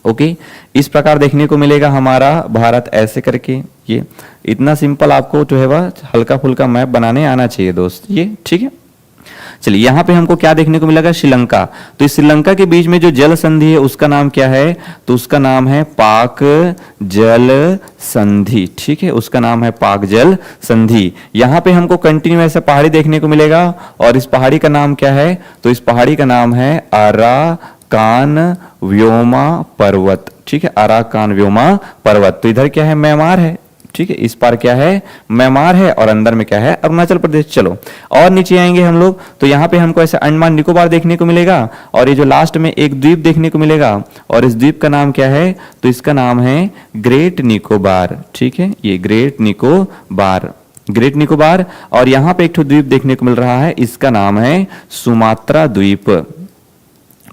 ओके, इस प्रकार देखने को मिलेगा हमारा भारत, ऐसे करके। ये इतना सिंपल आपको जो है वह हल्का फुल्का मैप बनाने आना चाहिए दोस्त, ये ठीक है। चलिए यहां पे हमको क्या देखने को मिलेगा, श्रीलंका। तो इस श्रीलंका के बीच में जो जल संधि है उसका नाम क्या है, तो उसका नाम है पाक जल संधि, ठीक है, उसका नाम है पाक जल संधि। यहां पे हमको कंटिन्यू ऐसा पहाड़ी देखने को मिलेगा, और इस पहाड़ी का नाम क्या है, तो इस पहाड़ी का नाम है अराकान व्योमा पर्वत, ठीक है, अराकान व्योमा पर्वत। तो इधर क्या है, म्यांमार है, ठीक है, इस पार क्या है, म्यांमार है, और अंदर में क्या है, अरुणाचल प्रदेश। चलो और नीचे आएंगे हम लोग, तो यहाँ पे हमको ऐसे अंडमान निकोबार देखने को मिलेगा, और ये जो लास्ट में एक द्वीप देखने को मिलेगा, और इस द्वीप का नाम क्या है, तो इसका नाम है ग्रेट निकोबार, ठीक है, ये ग्रेट निकोबार, ग्रेट निकोबार। और यहाँ पे एक ठो द्वीप देखने को मिल रहा है, इसका नाम है सुमात्रा द्वीप,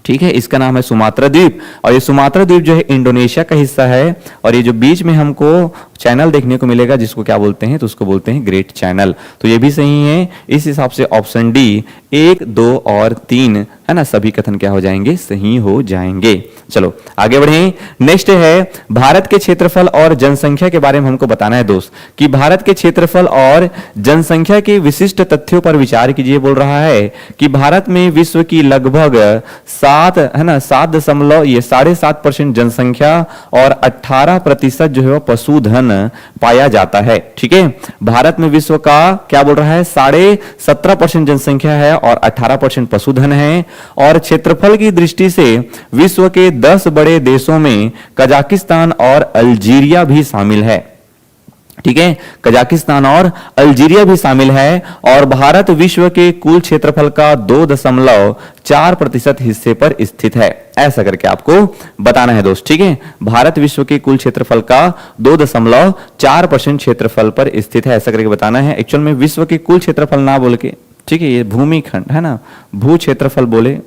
ठीक है, इसका नाम है सुमात्रा द्वीप। और ये सुमात्रा द्वीप जो है इंडोनेशिया का हिस्सा है, और ये जो बीच में हमको चैनल देखने को मिलेगा जिसको क्या बोलते हैं, तो उसको बोलते हैं ग्रेट चैनल। तो ये भी सही है। इस हिसाब से ऑप्शन डी 1, 2 और 3 है ना, सभी कथन क्या हो जाएंगे, सही हो जाएंगे। चलो आगे बढ़ें। नेक्स्ट है भारत के क्षेत्रफल और जनसंख्या के बारे में हमको बताना है दोस्त, कि भारत के क्षेत्रफल और जनसंख्या के विशिष्ट तथ्यों पर विचार कीजिए। बोल रहा है कि भारत में विश्व की लगभग 7.5% जनसंख्या और 18% जो है पशुधन पाया जाता है, ठीक है। भारत में विश्व का क्या बोल रहा है, 17.5% जनसंख्या है और 18% पशुधन है। और क्षेत्रफल की दृष्टि से विश्व के 10 बड़े देशों में कजाकिस्तान और अल्जीरिया भी शामिल है, ठीक है, कजाकिस्तान और अल्जीरिया भी शामिल है। और भारत विश्व के कुल क्षेत्रफल का 2.4% हिस्से पर स्थित है, ऐसा करके आपको बताना है दोस्त, ठीक है। भारत विश्व के कुल क्षेत्रफल का 2.4% क्षेत्रफल पर स्थित है, ऐसा करके बताना है। एक्चुअल में विश्व के कुल क्षेत्रफल ना बोल के, ठीक है, ये भूमि खंड है ना, भू क्षेत्रफल बोले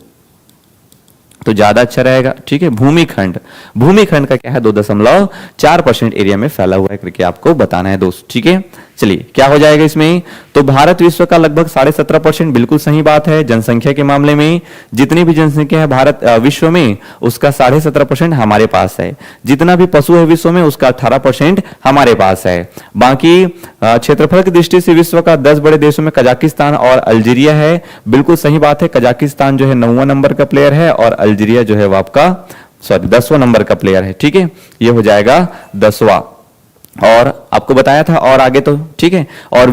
तो ज्यादा अच्छा रहेगा, ठीक है। भूमिखंड, भूमिखंड का क्या है, 2.4% एरिया में फैला हुआ है करके आपको बताना है दोस्त, ठीक है। चलिए क्या हो जाएगा इसमें, तो भारत विश्व का लगभग 17.5%, बिल्कुल सही बात है। जनसंख्या के मामले में जितनी भी जनसंख्या है भारत विश्व में, उसका 17.5% हमारे पास है। जितना भी पशु है विश्व में, उसका 18% हमारे पास है। बाकी क्षेत्रफल की दृष्टि से विश्व का 10 बड़े देशों में कजाकिस्तान और अल्जीरिया है, बिल्कुल सही बात है। कजाकिस्तान जो है 9वां नंबर का प्लेयर है, और अल्जीरिया जो है वो आपका 10वां नंबर का प्लेयर है, ठीक है, ये हो जाएगा 10वां। और आपको बताया था, और आगे तो ठीक है। और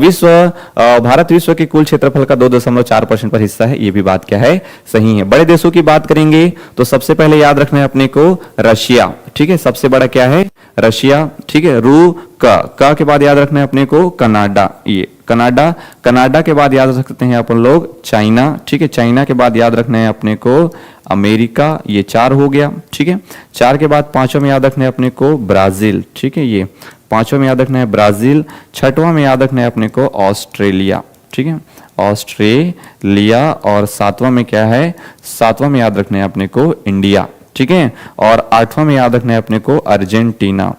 भारत विश्व के कुल क्षेत्रफल का 2.4% पर हिस्सा है, ये भी बात क्या है, सही है। बड़े देशों की बात करेंगे तो सबसे पहले याद रखना है अपने को रशिया, ठीक है, सबसे बड़ा क्या है, रशिया, ठीक है। रू का के बाद याद रखना है अपने को कनाडा, ये कनाडा, कनाडा के बाद याद रख सकते हैं अपन लोग चाइना, ठीक है, चाइना के बाद याद रखना है अपने को अमेरिका, ये 4 हो गया, ठीक है। 4 के बाद 5वां में याद रखना है अपने को ब्राजील, ठीक है, ये 5वां में याद रखना है ब्राजील। 6वां में याद रखना है अपने को ऑस्ट्रेलिया, ठीक है, ऑस्ट्रेलिया। और 7वां में क्या है, 7वां में याद रखना है अपने को इंडिया, ठीक है। और 8वां में याद रखना है अपने को अर्जेंटीना,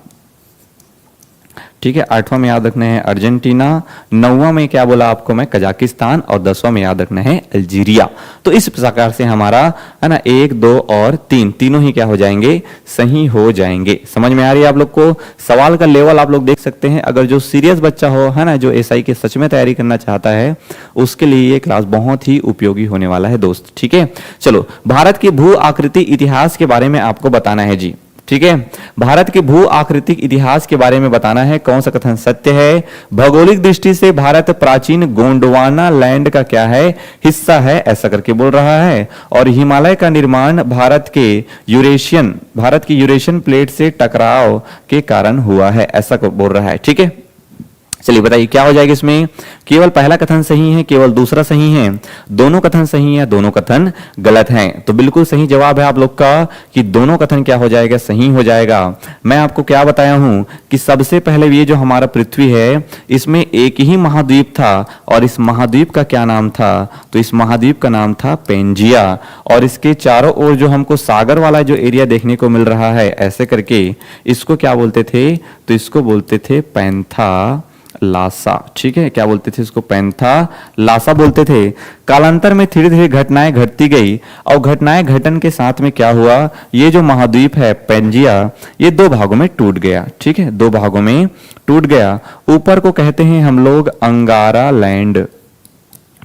ठीक है, 8वां में याद रखना है अर्जेंटीना। 9वां में क्या बोला आपको मैं, कजाकिस्तान। और 10वां में याद रखना है अल्जीरिया। तो इस प्रकार से हमारा है ना 1, 2 और 3 तीनों ही क्या हो जाएंगे, सही हो जाएंगे। समझ में आ रही है आप लोग को, सवाल का लेवल आप लोग देख सकते हैं। अगर जो सीरियस बच्चा हो है ना, जो एसआई के सच में तैयारी करना चाहता है, उसके लिए ये क्लास बहुत ही उपयोगी होने वाला है दोस्त, ठीक है। चलो, भारत की भू आकृति इतिहास के बारे में आपको बताना है जी, ठीक है। भारत के भू आकृतिक इतिहास के बारे में बताना है, कौन सा कथन सत्य है। भौगोलिक दृष्टि से भारत प्राचीन गोंडवाना लैंड का क्या है, हिस्सा है, ऐसा करके बोल रहा है। और हिमालय का निर्माण भारत की यूरेशियन प्लेट से टकराव के कारण हुआ है, ऐसा बोल रहा है, ठीक है। चलिए बताइए क्या हो जाएगा इसमें, केवल पहला कथन सही है, केवल दूसरा सही है, दोनों कथन सही है, दोनों कथन गलत हैं। तो बिल्कुल सही जवाब है आप लोग का कि दोनों कथन क्या हो जाएगा, सही हो जाएगा। मैं आपको क्या बताया हूं कि सबसे पहले ये जो हमारा पृथ्वी है, इसमें एक ही महाद्वीप था, और इस महाद्वीप का क्या नाम था, तो इस महाद्वीप का नाम था पेंजिया। और इसके चारों ओर जो हमको सागर वाला जो एरिया देखने को मिल रहा है, ऐसे करके इसको क्या बोलते थे, तो इसको बोलते थे पैंथा लासा, ठीक है, क्या बोलते थे इसको, पैंथा लासा बोलते थे। कालांतर में धीरे धीरे घटनाएं घटती गई, और घटनाएं घटन के साथ में क्या हुआ, ये जो महाद्वीप है पेंजिया, ये 2 भागों में टूट गया, ठीक है, 2 भागों में टूट गया। ऊपर को कहते हैं हम लोग अंगारा लैंड,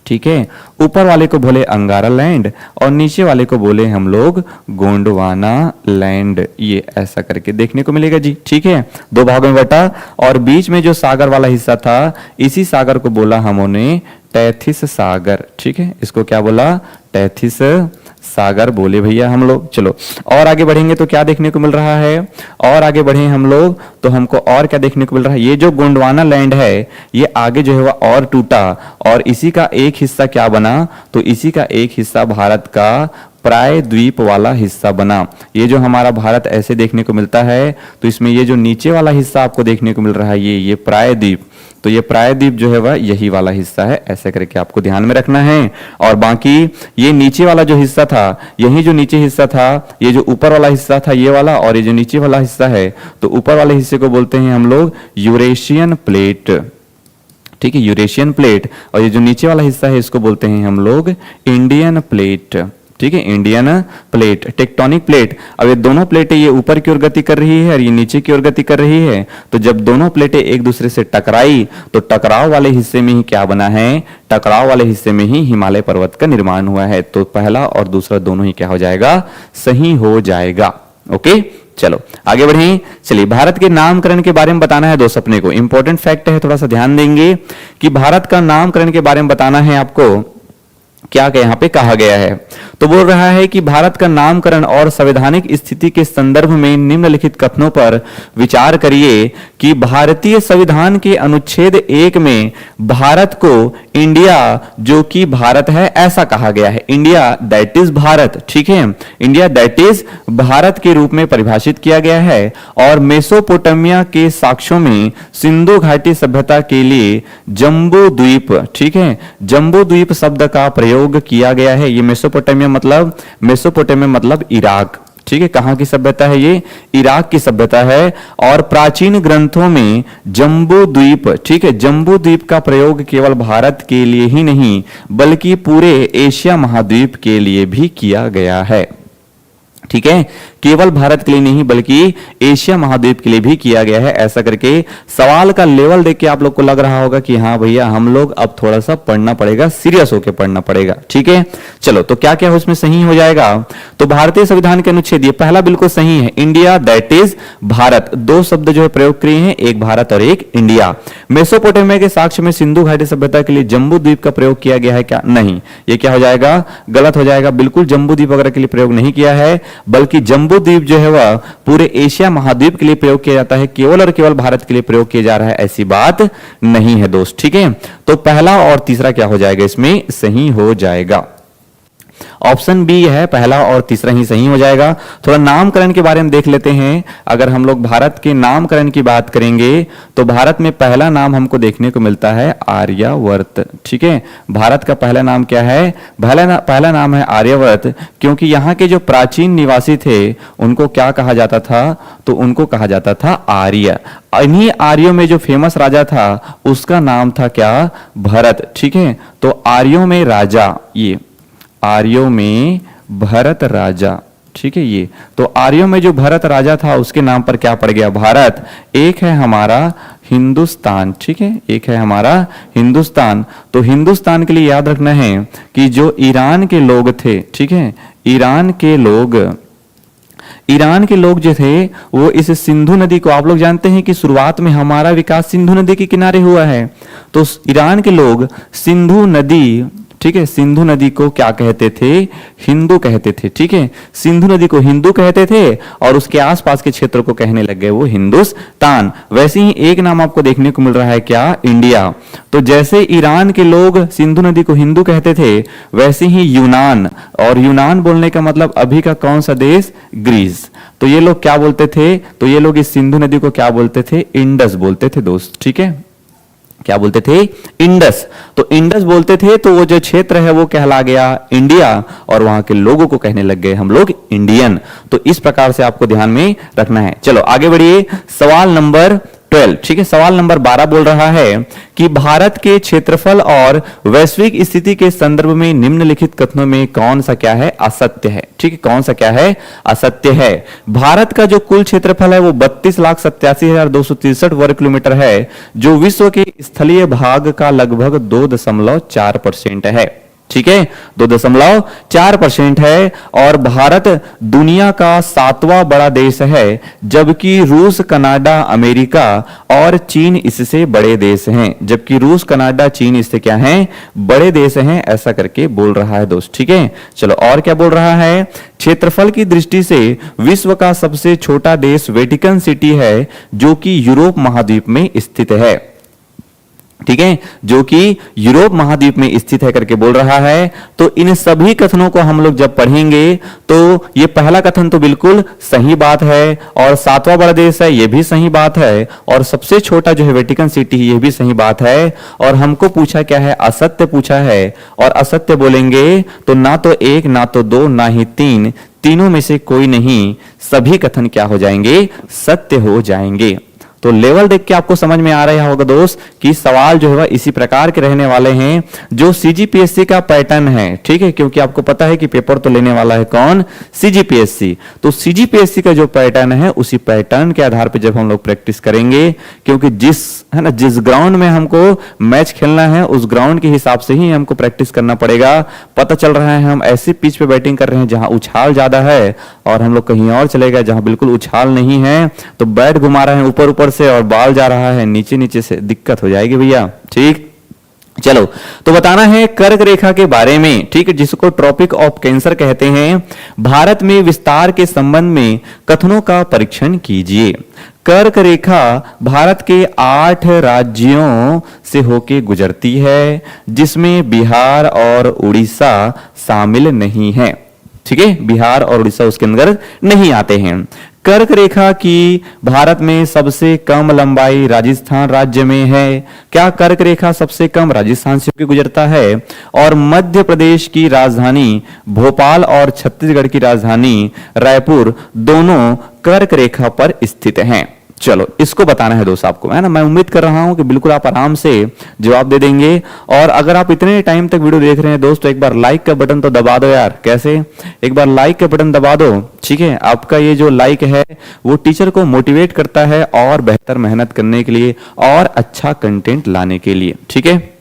ठीक है, ऊपर वाले को बोले अंगारा लैंड, और नीचे वाले को बोले हम लोग गोंडवाना लैंड, ये ऐसा करके देखने को मिलेगा जी, ठीक है। 2 भागों में बटा, और बीच में जो सागर वाला हिस्सा था, इसी सागर को बोला हमने टैथिस सागर, ठीक है, इसको क्या बोला, टैथिस सागर बोले भैया हम लोग। चलो और आगे बढ़ेंगे तो क्या देखने को मिल रहा है, और आगे बढ़े हम लोग तो हमको और क्या देखने को मिल रहा है, ये जो गोंडवाना लैंड है, ये आगे जो है वह और टूटा, और इसी का एक हिस्सा क्या बना, तो इसी का एक हिस्सा भारत का प्रायद्वीप वाला हिस्सा बना। ये जो हमारा भारत ऐसे देखने को मिलता है, तो इसमें ये जो नीचे वाला हिस्सा आपको देखने को मिल रहा है, ये प्रायद्वीप, तो ये प्रायद्वीप जो है वह यही वाला हिस्सा है, ऐसे करके आपको ध्यान में रखना है। और बाकी ये नीचे वाला जो हिस्सा था, यही जो नीचे हिस्सा था, ये जो ऊपर वाला हिस्सा था ये वाला, और ये जो नीचे वाला हिस्सा है, तो ऊपर वाले हिस्से को बोलते हैं हम लोग यूरेशियन प्लेट, ठीक है, यूरेशियन प्लेट। और ये जो नीचे वाला हिस्सा है इसको बोलते हैं हम लोग इंडियन प्लेट, ठीक है, इंडियन प्लेट, टेक्टोनिक प्लेट। अब ये दोनों प्लेटें ये ऊपर की ओर गति कर रही है और ये नीचे की ओर गति कर रही है, तो जब दोनों प्लेटें एक दूसरे से टकराई, तो टकराव वाले हिस्से में ही क्या बना है, टकराव वाले हिस्से में ही हिमालय पर्वत का निर्माण हुआ है। तो पहला और दूसरा दोनों ही क्या हो जाएगा, सही हो जाएगा। ओके, चलो आगे बढ़ें। चलिए, भारत के नामकरण के बारे में बताना है दोस्त अपने को, इंपॉर्टेंट फैक्ट है, थोड़ा सा ध्यान देंगे कि भारत का नामकरण के बारे में बताना है आपको। क्या यहां पे कहा गया है, तो बोल रहा है कि भारत का नामकरण और संवैधानिक स्थिति के संदर्भ में निम्नलिखित कथनों पर विचार करिए कि भारतीय संविधान के अनुच्छेद 1 में भारत को इंडिया, जो कि भारत है, ऐसा कहा गया है, इंडिया दैट इज भारत, ठीक है, इंडिया दैट इज भारत के रूप में परिभाषित किया गया है। और मेसोपोटामिया के साक्ष्यों में सिंधु घाटी सभ्यता के लिए जम्बू द्वीप, ठीक है, जम्बू द्वीप शब्द का प्रयोग किया गया है। ये मेसोपोटामिया मतलब इराक, ठीक है, कहां की सभ्यता है, ये इराक की सभ्यता है। और प्राचीन ग्रंथों में जम्बू द्वीप, ठीक है, जम्बू द्वीप का प्रयोग केवल भारत के लिए ही नहीं बल्कि पूरे एशिया महाद्वीप के लिए भी किया गया है, ठीक है, केवल भारत के लिए नहीं बल्कि एशिया महाद्वीप के लिए भी किया गया है। ऐसा करके सवाल का लेवल देख के आप लोग को लग रहा होगा कि हाँ भैया हम लोग अब थोड़ा सा पढ़ना पड़ेगा, सीरियस होकर पढ़ना पड़ेगा। ठीक है, चलो तो क्या क्या उसमें सही हो जाएगा। तो भारतीय संविधान के अनुच्छेद, ये पहला बिल्कुल सही है, इंडिया दैट इज भारत, दो शब्द जो है प्रयोग किए हैं, एक भारत और एक इंडिया। मेसोपोटामिया के साक्ष्य में सिंधु घाटी सभ्यता के लिए जम्बू द्वीप का प्रयोग किया गया है क्या? नहीं, ये क्या हो जाएगा, गलत हो जाएगा। बिल्कुल जम्बू द्वीप वगैरह के लिए प्रयोग नहीं किया है, बल्कि जम्बू द्वीप जो है वह पूरे एशिया महाद्वीप के लिए प्रयोग किया जाता है, केवल और केवल भारत के लिए प्रयोग किया जा रहा है, ऐसी बात नहीं है दोस्त। ठीक है, तो पहला और तीसरा क्या हो जाएगा, इसमें सही हो जाएगा। ऑप्शन बी है, पहला और तीसरा ही सही हो जाएगा। थोड़ा नामकरण के बारे में देख लेते हैं। अगर हम लोग भारत के नामकरण की बात करेंगे तो भारत में पहला नाम हमको देखने को मिलता है आर्यावर्त। ठीक है, भारत का पहला नाम क्या है, पहला नाम है आर्यावर्त, क्योंकि यहाँ के जो प्राचीन निवासी थे उनको क्या कहा जाता था, तो उनको कहा जाता था आर्य। इन्हीं आर्यों में जो फेमस राजा था उसका नाम था क्या, भरत। ठीक है, तो आर्यों में राजा, ये आर्यों में भरत राजा। ठीक है, ये तो आर्यों में जो भरत राजा था उसके नाम पर क्या पड़ गया, भारत। एक है हमारा हिंदुस्तान। ठीक है, एक है हमारा हिंदुस्तान। तो हिंदुस्तान के लिए याद रखना है कि जो ईरान के लोग थे, ठीक है, ईरान के लोग जो थे वो इस सिंधु नदी को, आप लोग जानते हैं कि शुरुआत में हमारा विकास सिंधु नदी के किनारे हुआ है, तो ईरान के लोग सिंधु नदी, ठीक है, सिंधु नदी को क्या कहते थे, हिंदू कहते थे। ठीक है, सिंधु नदी को हिंदू कहते थे और उसके आसपास के क्षेत्र को कहने लग गए वो हिंदुस्तान। वैसे ही एक नाम आपको देखने को मिल रहा है क्या, इंडिया। तो जैसे ईरान के लोग सिंधु नदी को हिंदू कहते थे, वैसे ही यूनान, और यूनान बोलने का मतलब अभी का कौन सा देश, ग्रीस, तो ये लोग क्या बोलते थे, तो ये लोग इस सिंधु नदी को क्या बोलते थे, इंडस बोलते थे दोस्त। ठीक है, क्या बोलते थे, इंडस। तो इंडस बोलते थे, तो वो जो क्षेत्र है वो कहला गया इंडिया, और वहां के लोगों को कहने लग गए हम लोग इंडियन। तो इस प्रकार से आपको ध्यान में रखना है। चलो आगे बढ़िए, सवाल नंबर 12। ठीक है, सवाल नंबर 12 बोल रहा है कि भारत के क्षेत्रफल और वैश्विक स्थिति के संदर्भ में निम्नलिखित कथनों में कौन सा क्या है, असत्य है। ठीक है, कौन सा क्या है, असत्य है। भारत का जो कुल क्षेत्रफल है वो 32,87,263 वर्ग किलोमीटर है, जो विश्व के स्थलीय भाग का लगभग 2.4% है। ठीक है, 2.4% है, और भारत दुनिया का 7वां बड़ा देश है, जबकि रूस, कनाडा, अमेरिका और चीन इससे बड़े देश हैं। जबकि रूस, कनाडा, चीन इससे क्या हैं, बड़े देश हैं, ऐसा करके बोल रहा है दोस्त। ठीक है, चलो और क्या बोल रहा है, क्षेत्रफल की दृष्टि से विश्व का सबसे छोटा देश वेटिकन सिटी है, जो कि यूरोप महाद्वीप में स्थित है। ठीक है, जो कि यूरोप महाद्वीप में स्थित है करके बोल रहा है। तो इन सभी कथनों को हम लोग जब पढ़ेंगे तो ये पहला कथन तो बिल्कुल सही बात है, और 7वां बड़ा देश है ये भी सही बात है, और सबसे छोटा जो है वेटिकन सिटी ये भी सही बात है। और हमको पूछा क्या है, असत्य पूछा है, और असत्य बोलेंगे तो ना तो एक, ना तो दो, ना ही तीन, तीनों में से कोई नहीं, सभी कथन क्या हो जाएंगे, सत्य हो जाएंगे। तो लेवल देख के आपको समझ में आ रहा होगा दोस्त कि सवाल जो है वह इसी प्रकार के रहने वाले हैं, जो सीजीपीएससी का पैटर्न है। ठीक है, क्योंकि आपको पता है कि पेपर तो लेने वाला है कौन, सीजीपीएससी। तो सीजीपीएससी का जो पैटर्न है उसी पैटर्न के आधार पर जब हम लोग प्रैक्टिस करेंगे, क्योंकि जिस ग्राउंड में हमको मैच खेलना है उस ग्राउंड के हिसाब से ही हमको प्रैक्टिस करना पड़ेगा। पता चल रहा है हम ऐसी पिच पे बैटिंग कर रहे हैं जहां उछाल ज्यादा है, और हम लोग कहीं और चले गए जहां बिल्कुल उछाल नहीं है, तो बैट घुमा रहे हैं ऊपर ऊपर से और बॉल जा रहा है नीचे नीचे से, दिक्कत हो जाएगी भैया। ठीक, चलो तो बताना है कर्क रेखा के बारे में। ठीक है, जिसको ट्रॉपिक ऑफ कैंसर कहते हैं। भारत में विस्तार के संबंध में कथनों का परीक्षण कीजिए। कर्क रेखा भारत के 8 राज्यों से होके गुजरती है, जिसमें बिहार और उड़ीसा शामिल नहीं है। ठीक है, बिहार और उड़ीसा उसके अंदर नहीं आते हैं। कर्क रेखा की भारत में सबसे कम लंबाई राजस्थान राज्य में है। क्या कर्क रेखा सबसे कम राजस्थान से होकर गुजरता है? और मध्य प्रदेश की राजधानी भोपाल और छत्तीसगढ़ की राजधानी रायपुर दोनों कर्क रेखा पर स्थित हैं। चलो इसको बताना है दोस्त आपको, है ना। मैं उम्मीद कर रहा हूं कि बिल्कुल आप आराम से जवाब दे देंगे। और अगर आप इतने टाइम तक वीडियो देख रहे हैं दोस्तों, एक बार लाइक का बटन तो दबा दो यार। कैसे? एक बार लाइक का बटन दबा दो, ठीक है। आपका ये जो लाइक है वो टीचर को मोटिवेट करता है और बेहतर मेहनत करने के लिए और अच्छा कंटेंट लाने के लिए, ठीक है।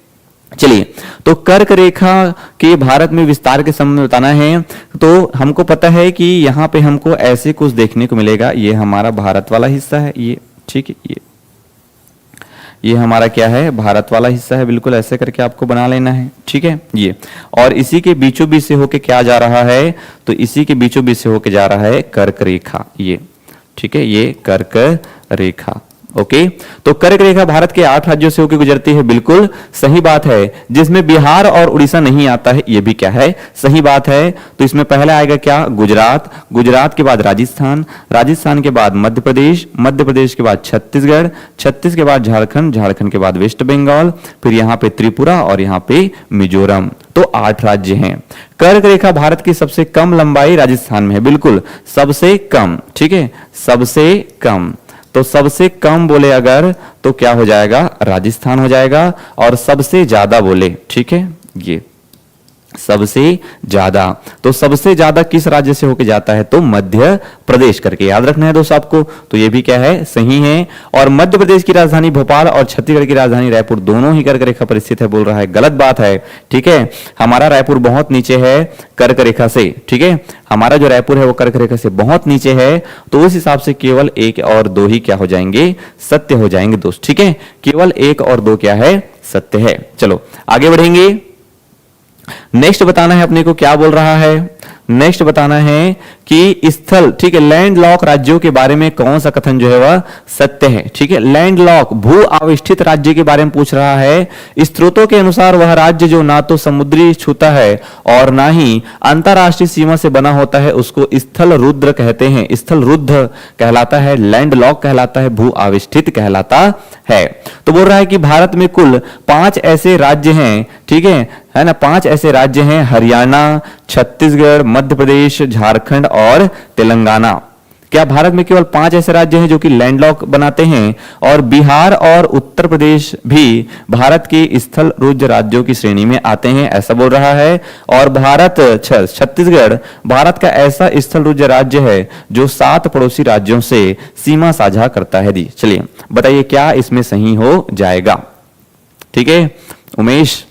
चलिए, तो कर्क रेखा के भारत में विस्तार के संबंध में बताना है। तो हमको पता है कि यहां पे हमको ऐसे कुछ देखने को मिलेगा। ये हमारा भारत वाला हिस्सा है, ये ठीक है। ये हमारा क्या है? भारत वाला हिस्सा है। बिल्कुल ऐसे करके आपको बना लेना है, ठीक है। ये और इसी के बीचों बीच से होके क्या जा रहा है? तो इसी के बीचों बीच से होके जा रहा है कर्क रेखा, ये ठीक है। ये कर्क रेखा, ओके। तो कर्क रेखा भारत के 8 राज्यों से होकर गुजरती है, बिल्कुल सही बात है। जिसमें बिहार और उड़ीसा नहीं आता है, ये भी क्या है? सही बात है। तो इसमें पहला आएगा क्या? गुजरात, गुजरात के बाद राजस्थान, राजस्थान के बाद मध्य प्रदेश, मध्य प्रदेश के बाद छत्तीसगढ़, छत्तीसगढ़ के बाद झारखंड, झारखंड के बाद वेस्ट बंगाल, फिर यहाँ पे त्रिपुरा और यहाँ पे मिजोरम। तो 8 राज्य हैं। कर्क रेखा भारत की सबसे कम लंबाई राजस्थान में है, बिल्कुल सबसे कम, ठीक है, सबसे कम। तो सबसे कम बोले अगर तो क्या हो जाएगा? राजस्थान हो जाएगा। और सबसे ज्यादा बोले, ठीक है, ये सबसे ज्यादा, तो सबसे ज्यादा किस राज्य से होके जाता है? तो मध्य प्रदेश करके याद रखना है दोस्त आपको। तो ये भी क्या है? सही है। और मध्य प्रदेश की राजधानी भोपाल और छत्तीसगढ़ की राजधानी रायपुर दोनों ही कर्क रेखा पर स्थित है, बोल रहा है। गलत बात है, ठीक है। हमारा रायपुर बहुत नीचे है कर्क रेखा से, ठीक है। हमारा जो रायपुर है वो कर्क रेखा से बहुत नीचे है। तो उस हिसाब से केवल 1 और 2 ही क्या हो जाएंगे? सत्य हो जाएंगे दोस्त, ठीक है। केवल 1 और 2 क्या है? सत्य है। चलो आगे बढ़ेंगे। नेक्स्ट बताना है अपने को, क्या बोल रहा है? नेक्स्ट बताना है कि स्थल, ठीक है, लैंडलॉक राज्यों के बारे में कौन सा कथन जो है वह सत्य है, ठीक है। लैंडलॉक भू आविष्ठित राज्य के बारे में पूछ रहा है। स्रोतों के अनुसार वह राज्य जो ना तो समुद्री छूता है और ना ही अंतरराष्ट्रीय सीमा से बना होता है, उसको स्थल रुद्र कहते हैं। स्थल रुद्र कहलाता है, लैंडलॉक कहलाता है, भू आविष्ठित कहलाता है। तो बोल रहा है कि भारत में कुल 5 ऐसे राज्य हैं, ठीक है ना। 5 ऐसे राज्य हैं, हरियाणा, छत्तीसगढ़, मध्य प्रदेश, झारखंड और तेलंगाना। क्या भारत में केवल 5 ऐसे राज्य हैं जो कि लैंडलॉक बनाते हैं? और बिहार और उत्तर प्रदेश भी भारत के स्थल रुद्र राज्यों की श्रेणी में आते हैं, ऐसा बोल रहा है। और भारत छत्तीसगढ़ भारत का ऐसा स्थल रुद्र राज्य है जो 7 पड़ोसी राज्यों से सीमा साझा करता है। दी चलिए बताइए क्या इसमें सही हो जाएगा? ठीक है उमेश,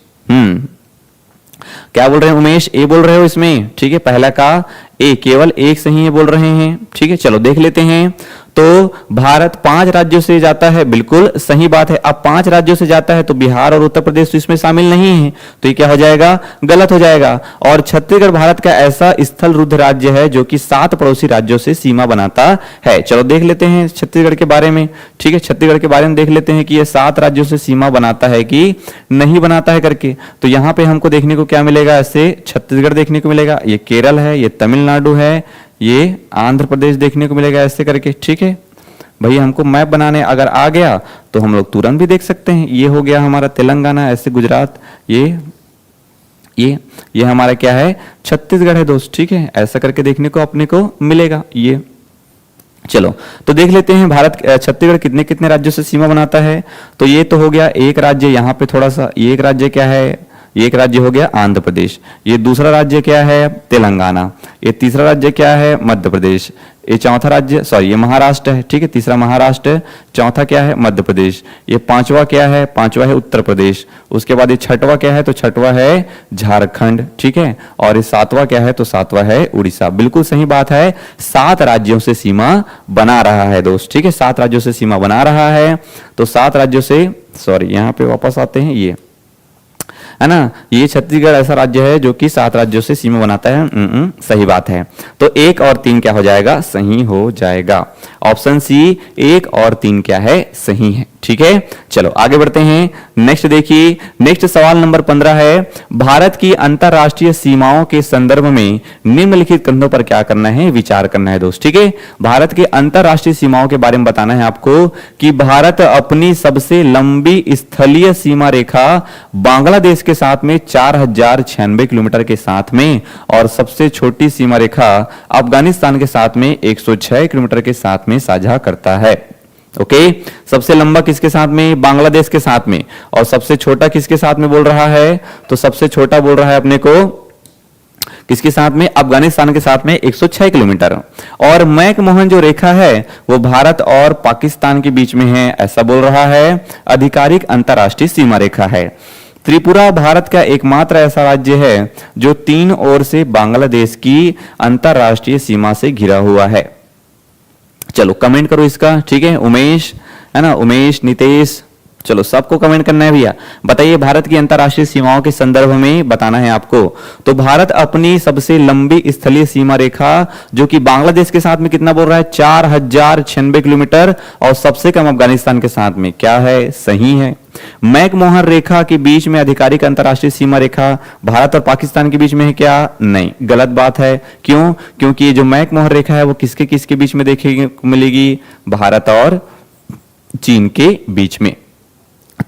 क्या बोल रहे हैं उमेश? ए बोल रहे हो इसमें, ठीक है। पहला का ए, केवल 1 सही है बोल रहे हैं, ठीक है। चलो देख लेते हैं। तो भारत 5 राज्यों से जाता है, बिल्कुल सही बात है। अब 5 राज्यों से जाता है तो बिहार और उत्तर प्रदेश तो इसमें शामिल नहीं है, तो ये क्या हो जाएगा? गलत हो जाएगा। और छत्तीसगढ़ भारत का ऐसा स्थल रुद्र राज्य है जो कि 7 पड़ोसी राज्यों से सीमा बनाता है। चलो देख लेते हैं छत्तीसगढ़ के बारे में, ठीक है। छत्तीसगढ़ के बारे में देख लेते हैं कि ये 7 राज्यों से सीमा बनाता है कि नहीं बनाता है करके। तो यहां पर हमको देखने को क्या मिलेगा? ऐसे छत्तीसगढ़ देखने को मिलेगा, ये केरल है, ये तमिलनाडु है, ये आंध्र प्रदेश देखने को मिलेगा, ऐसे करके, ठीक है। भाई हमको मैप बनाने अगर आ गया तो हम लोग तुरंत भी देख सकते हैं। ये हो गया हमारा तेलंगाना, ऐसे गुजरात, ये हमारा क्या है? छत्तीसगढ़ है दोस्त, ठीक है। ऐसा करके देखने को अपने को मिलेगा ये। चलो तो देख लेते हैं भारत छत्तीसगढ़ कितने कितने राज्यों से सीमा बनाता है। तो ये तो हो गया एक राज्य, यहाँ पे थोड़ा सा, ये एक राज्य क्या है? ये एक राज्य हो गया आंध्र प्रदेश। ये दूसरा राज्य क्या है? तेलंगाना। ये तीसरा राज्य क्या है? मध्य प्रदेश। ये चौथा राज्य, सॉरी ये महाराष्ट्र है, ठीक है। तीसरा महाराष्ट्र, चौथा क्या है? मध्य प्रदेश। ये पांचवा क्या है? पांचवा है उत्तर प्रदेश। उसके बाद ये छठवा क्या है? तो छठवा है झारखंड, ठीक है। और ये 7वां क्या है? तो 7वां है उड़ीसा। बिल्कुल सही बात है, 7 राज्यों से सीमा बना रहा है दोस्त, ठीक है। 7 राज्यों से सीमा बना रहा है। तो 7 राज्यों से, सॉरी यहाँ पे वापस आते हैं, ये है ना, ये छत्तीसगढ़ ऐसा राज्य है जो कि 7 राज्यों से सीमा बनाता है। सही बात है। तो 1 और 3 क्या हो जाएगा? सही हो जाएगा। ऑप्शन सी 1 और 3 क्या है? सही है, ठीक है। चलो आगे बढ़ते हैं। नेक्स्ट देखिए, नेक्स्ट सवाल नंबर 15 है, भारत की अंतरराष्ट्रीय सीमाओं के संदर्भ में निम्नलिखित कथनों पर क्या करना है? विचार करना है दोस्त, ठीक है। भारत के अंतरराष्ट्रीय सीमाओं के बारे में बताना है आपको कि भारत अपनी सबसे लंबी स्थलीय सीमा रेखा बांग्लादेश के साथ में 4096 किलोमीटर के साथ में, और सबसे छोटी सीमा रेखा अफगानिस्तान के साथ में 106 किलोमीटर के साथ में साझा करता है, ओके, सबसे लंबा किसके साथ में? बांग्लादेश के साथ में। और सबसे छोटा किसके साथ में बोल रहा है? तो सबसे छोटा बोल रहा है अपने को किसके साथ में? अफगानिस्तान के साथ में 106 किलोमीटर। और मैकमोहन जो रेखा है वो भारत और पाकिस्तान के बीच में है, ऐसा बोल रहा है। आधिकारिक अंतरराष्ट्रीय सीमा रेखा है। त्रिपुरा भारत का एकमात्र ऐसा राज्य है जो 3 ओर से बांग्लादेश की अंतरराष्ट्रीय सीमा से घिरा हुआ है। चलो कमेंट करो इसका, ठीक है। उमेश है ना, उमेश, नितेश, चलो सबको कमेंट करना है भैया। बताइए भारत की अंतरराष्ट्रीय सीमाओं के संदर्भ में बताना है आपको। तो भारत अपनी सबसे लंबी स्थलीय सीमा रेखा जो कि बांग्लादेश के साथ में कितना बोल रहा है? 4096 किलोमीटर, और सबसे कम अफगानिस्तान के साथ में क्या है? सही है। मैकमोहन रेखा के बीच में आधिकारिक अंतरराष्ट्रीय सीमा रेखा भारत और पाकिस्तान के बीच में है क्या? नहीं, गलत बात है। क्यों? क्योंकि ये जो मैकमोहन रेखा है वो किसके किसके बीच में देखने को मिलेगी? भारत और चीन के बीच में।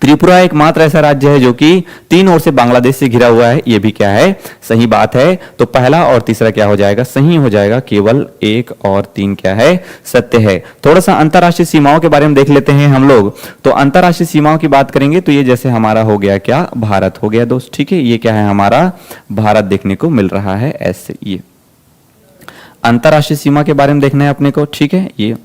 त्रिपुरा एकमात्र ऐसा राज्य है जो कि 3 ओर से बांग्लादेश से घिरा हुआ है, यह भी क्या है? सही बात है। तो पहला और तीसरा क्या हो जाएगा? सही हो जाएगा। केवल 1 और 3 क्या है? सत्य है। थोड़ा सा अंतरराष्ट्रीय सीमाओं के बारे में देख लेते हैं हम लोग। तो अंतरराष्ट्रीय सीमाओं की बात करेंगे तो ये जैसे हमारा हो गया क्या? भारत हो गया दोस्त, ठीक है। ये क्या है? हमारा भारत देखने को मिल रहा है ऐसे। ये अंतरराष्ट्रीय सीमा के बारे में देखना है अपने को, ठीक है। ये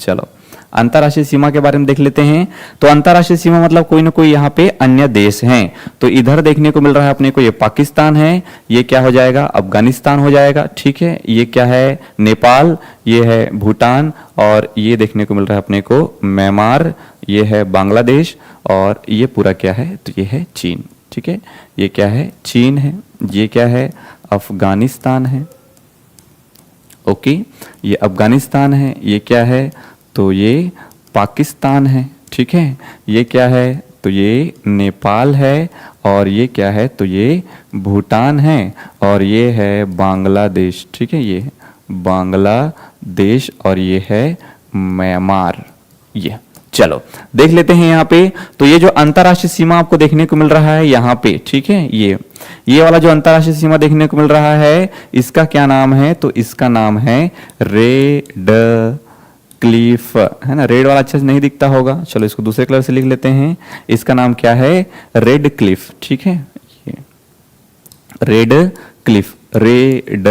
चलो अंतरराष्ट्रीय सीमा के बारे में देख लेते हैं। तो अंतरराष्ट्रीय सीमा मतलब कोई ना कोई यहाँ पे अन्य देश हैं। तो इधर देखने को मिल रहा है अपने को, ये पाकिस्तान है, ये क्या हो जाएगा? अफगानिस्तान हो जाएगा, ठीक है। ये क्या है? नेपाल, ये है भूटान, और ये देखने को मिल रहा है अपने को म्यांमार, ये है बांग्लादेश, और ये पूरा क्या है? तो ये है चीन, ठीक है। ये क्या है? चीन है। ये क्या है? अफगानिस्तान है। ओके, ये अफगानिस्तान है। ये क्या है? तो ये पाकिस्तान है, ठीक है। ये क्या है? तो ये नेपाल है, और ये क्या है? तो ये भूटान है, और ये है बांग्लादेश, ठीक है। ये बांग्लादेश, और ये है म्यांमार। ये चलो देख लेते हैं यहाँ पे। तो ये जो अंतरराष्ट्रीय सीमा आपको देखने को मिल रहा है यहाँ पे, ठीक है। ये वाला जो अंतरराष्ट्रीय सीमा देखने को मिल रहा है इसका क्या नाम है? तो इसका नाम है रेड क्लिफ, है ना। रेड वाला अच्छे से नहीं दिखता होगा, चलो इसको दूसरे कलर से लिख लेते हैं। इसका नाम क्या है? रेड क्लिफ, ठीक है। ये रेड क्लिफ, रेड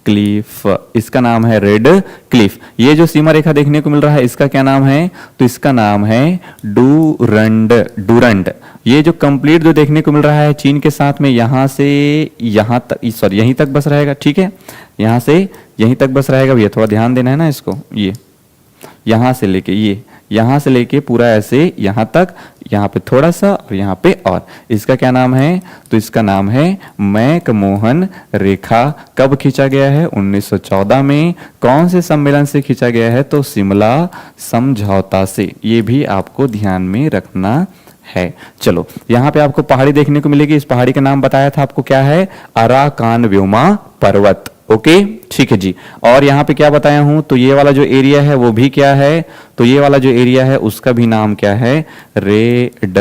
क्लिफ, इसका नाम है रेड क्लिफ। ये जो सीमा रेखा देखने को मिल रहा है इसका क्या नाम है? तो इसका नाम है डूरंड, डूरंड। ये जो कंप्लीट जो देखने को मिल रहा है चीन के साथ में, यहां से यहां तक, सॉरी यहीं तक बस रहेगा, ठीक है। यहां से यहीं तक बस रहेगा भैया, थोड़ा ध्यान देना है ना इसको। ये यहां से लेके ये, यहां से लेके पूरा ऐसे यहां तक, यहां पे थोड़ा सा और यहां पे, और इसका क्या नाम है? तो इसका नाम है मैकमोहन रेखा। कब खींचा गया है? 1914 में। कौन से सम्मेलन से खींचा गया है? तो शिमला समझौता से। ये भी आपको ध्यान में रखना है। चलो यहां पे आपको पहाड़ी देखने को मिलेगी। इस पहाड़ी का नाम बताया था आपको, क्या है? अराकान व्योमा पर्वत। ओके, ठीक है जी। और यहाँ पे क्या बताया हूं? तो ये वाला जो एरिया है वो भी क्या है? तो ये वाला जो एरिया है उसका भी नाम क्या है? रेड